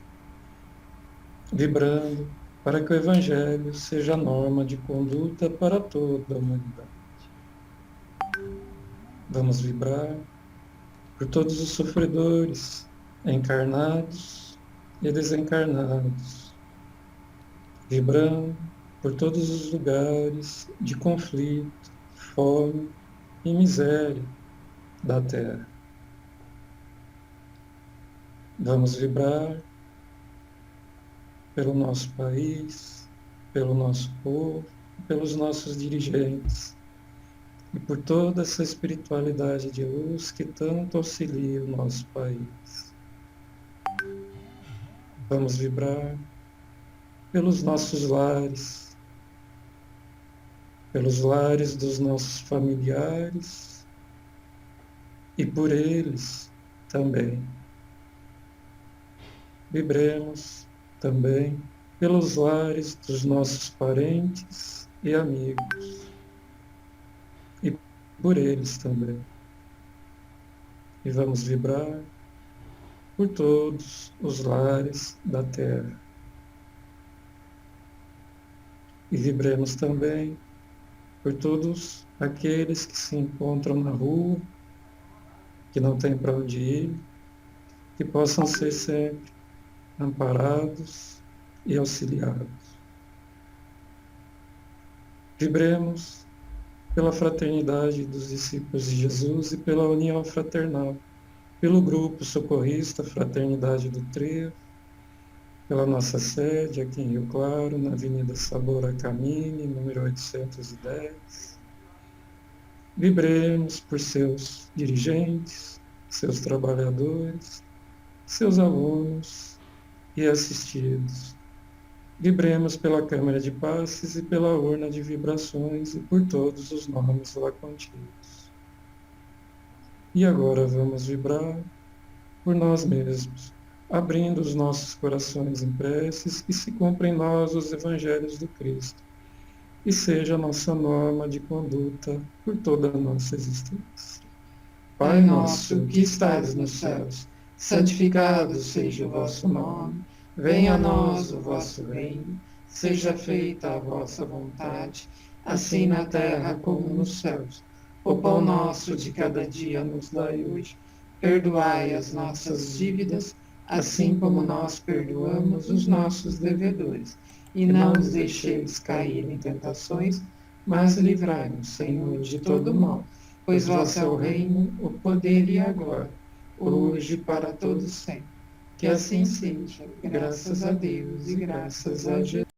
Vibrando para que o Evangelho seja a norma de conduta para toda a humanidade. Vamos vibrar por todos os sofredores, encarnados e desencarnados. Vibrando por todos os lugares de conflito, fome e miséria da Terra. Vamos vibrar pelo nosso país, pelo nosso povo, pelos nossos dirigentes e por toda essa espiritualidade de luz que tanto auxilia o nosso país. Vamos vibrar pelos nossos lares, pelos lares dos nossos familiares e por eles também. Vibremos também pelos lares dos nossos parentes e amigos e por eles também. E vamos vibrar por todos os lares da Terra. E vibremos também por todos aqueles que se encontram na rua, que não têm para onde ir, que possam ser sempre amparados e auxiliados. Vibremos pela fraternidade dos discípulos de Jesus e pela união fraternal, pelo grupo socorrista Fraternidade do Trevo, pela nossa sede aqui em Rio Claro, na Avenida Sabora Camini, número 810. Vibremos por seus dirigentes, seus trabalhadores, seus alunos e assistidos. Vibremos pela Câmara de Passes e pela urna de vibrações e por todos os nomes lá contidos. E agora vamos vibrar por nós mesmos, abrindo os nossos corações em preces, que se cumpra em nós os evangelhos do Cristo, e seja a nossa norma de conduta por toda a nossa existência. Pai nosso, que estais nos céus, santificado seja o vosso nome, venha a nós o vosso reino, seja feita a vossa vontade, assim na terra como nos céus. O pão nosso de cada dia nos dai hoje, perdoai as nossas dívidas, assim como nós perdoamos os nossos devedores. E não os deixeis cair em tentações, mas livrai-nos, Senhor, de todo mal. Pois vosso é o reino, o poder e a glória, hoje e para todos sempre. Que assim seja, graças a Deus e graças a Jesus.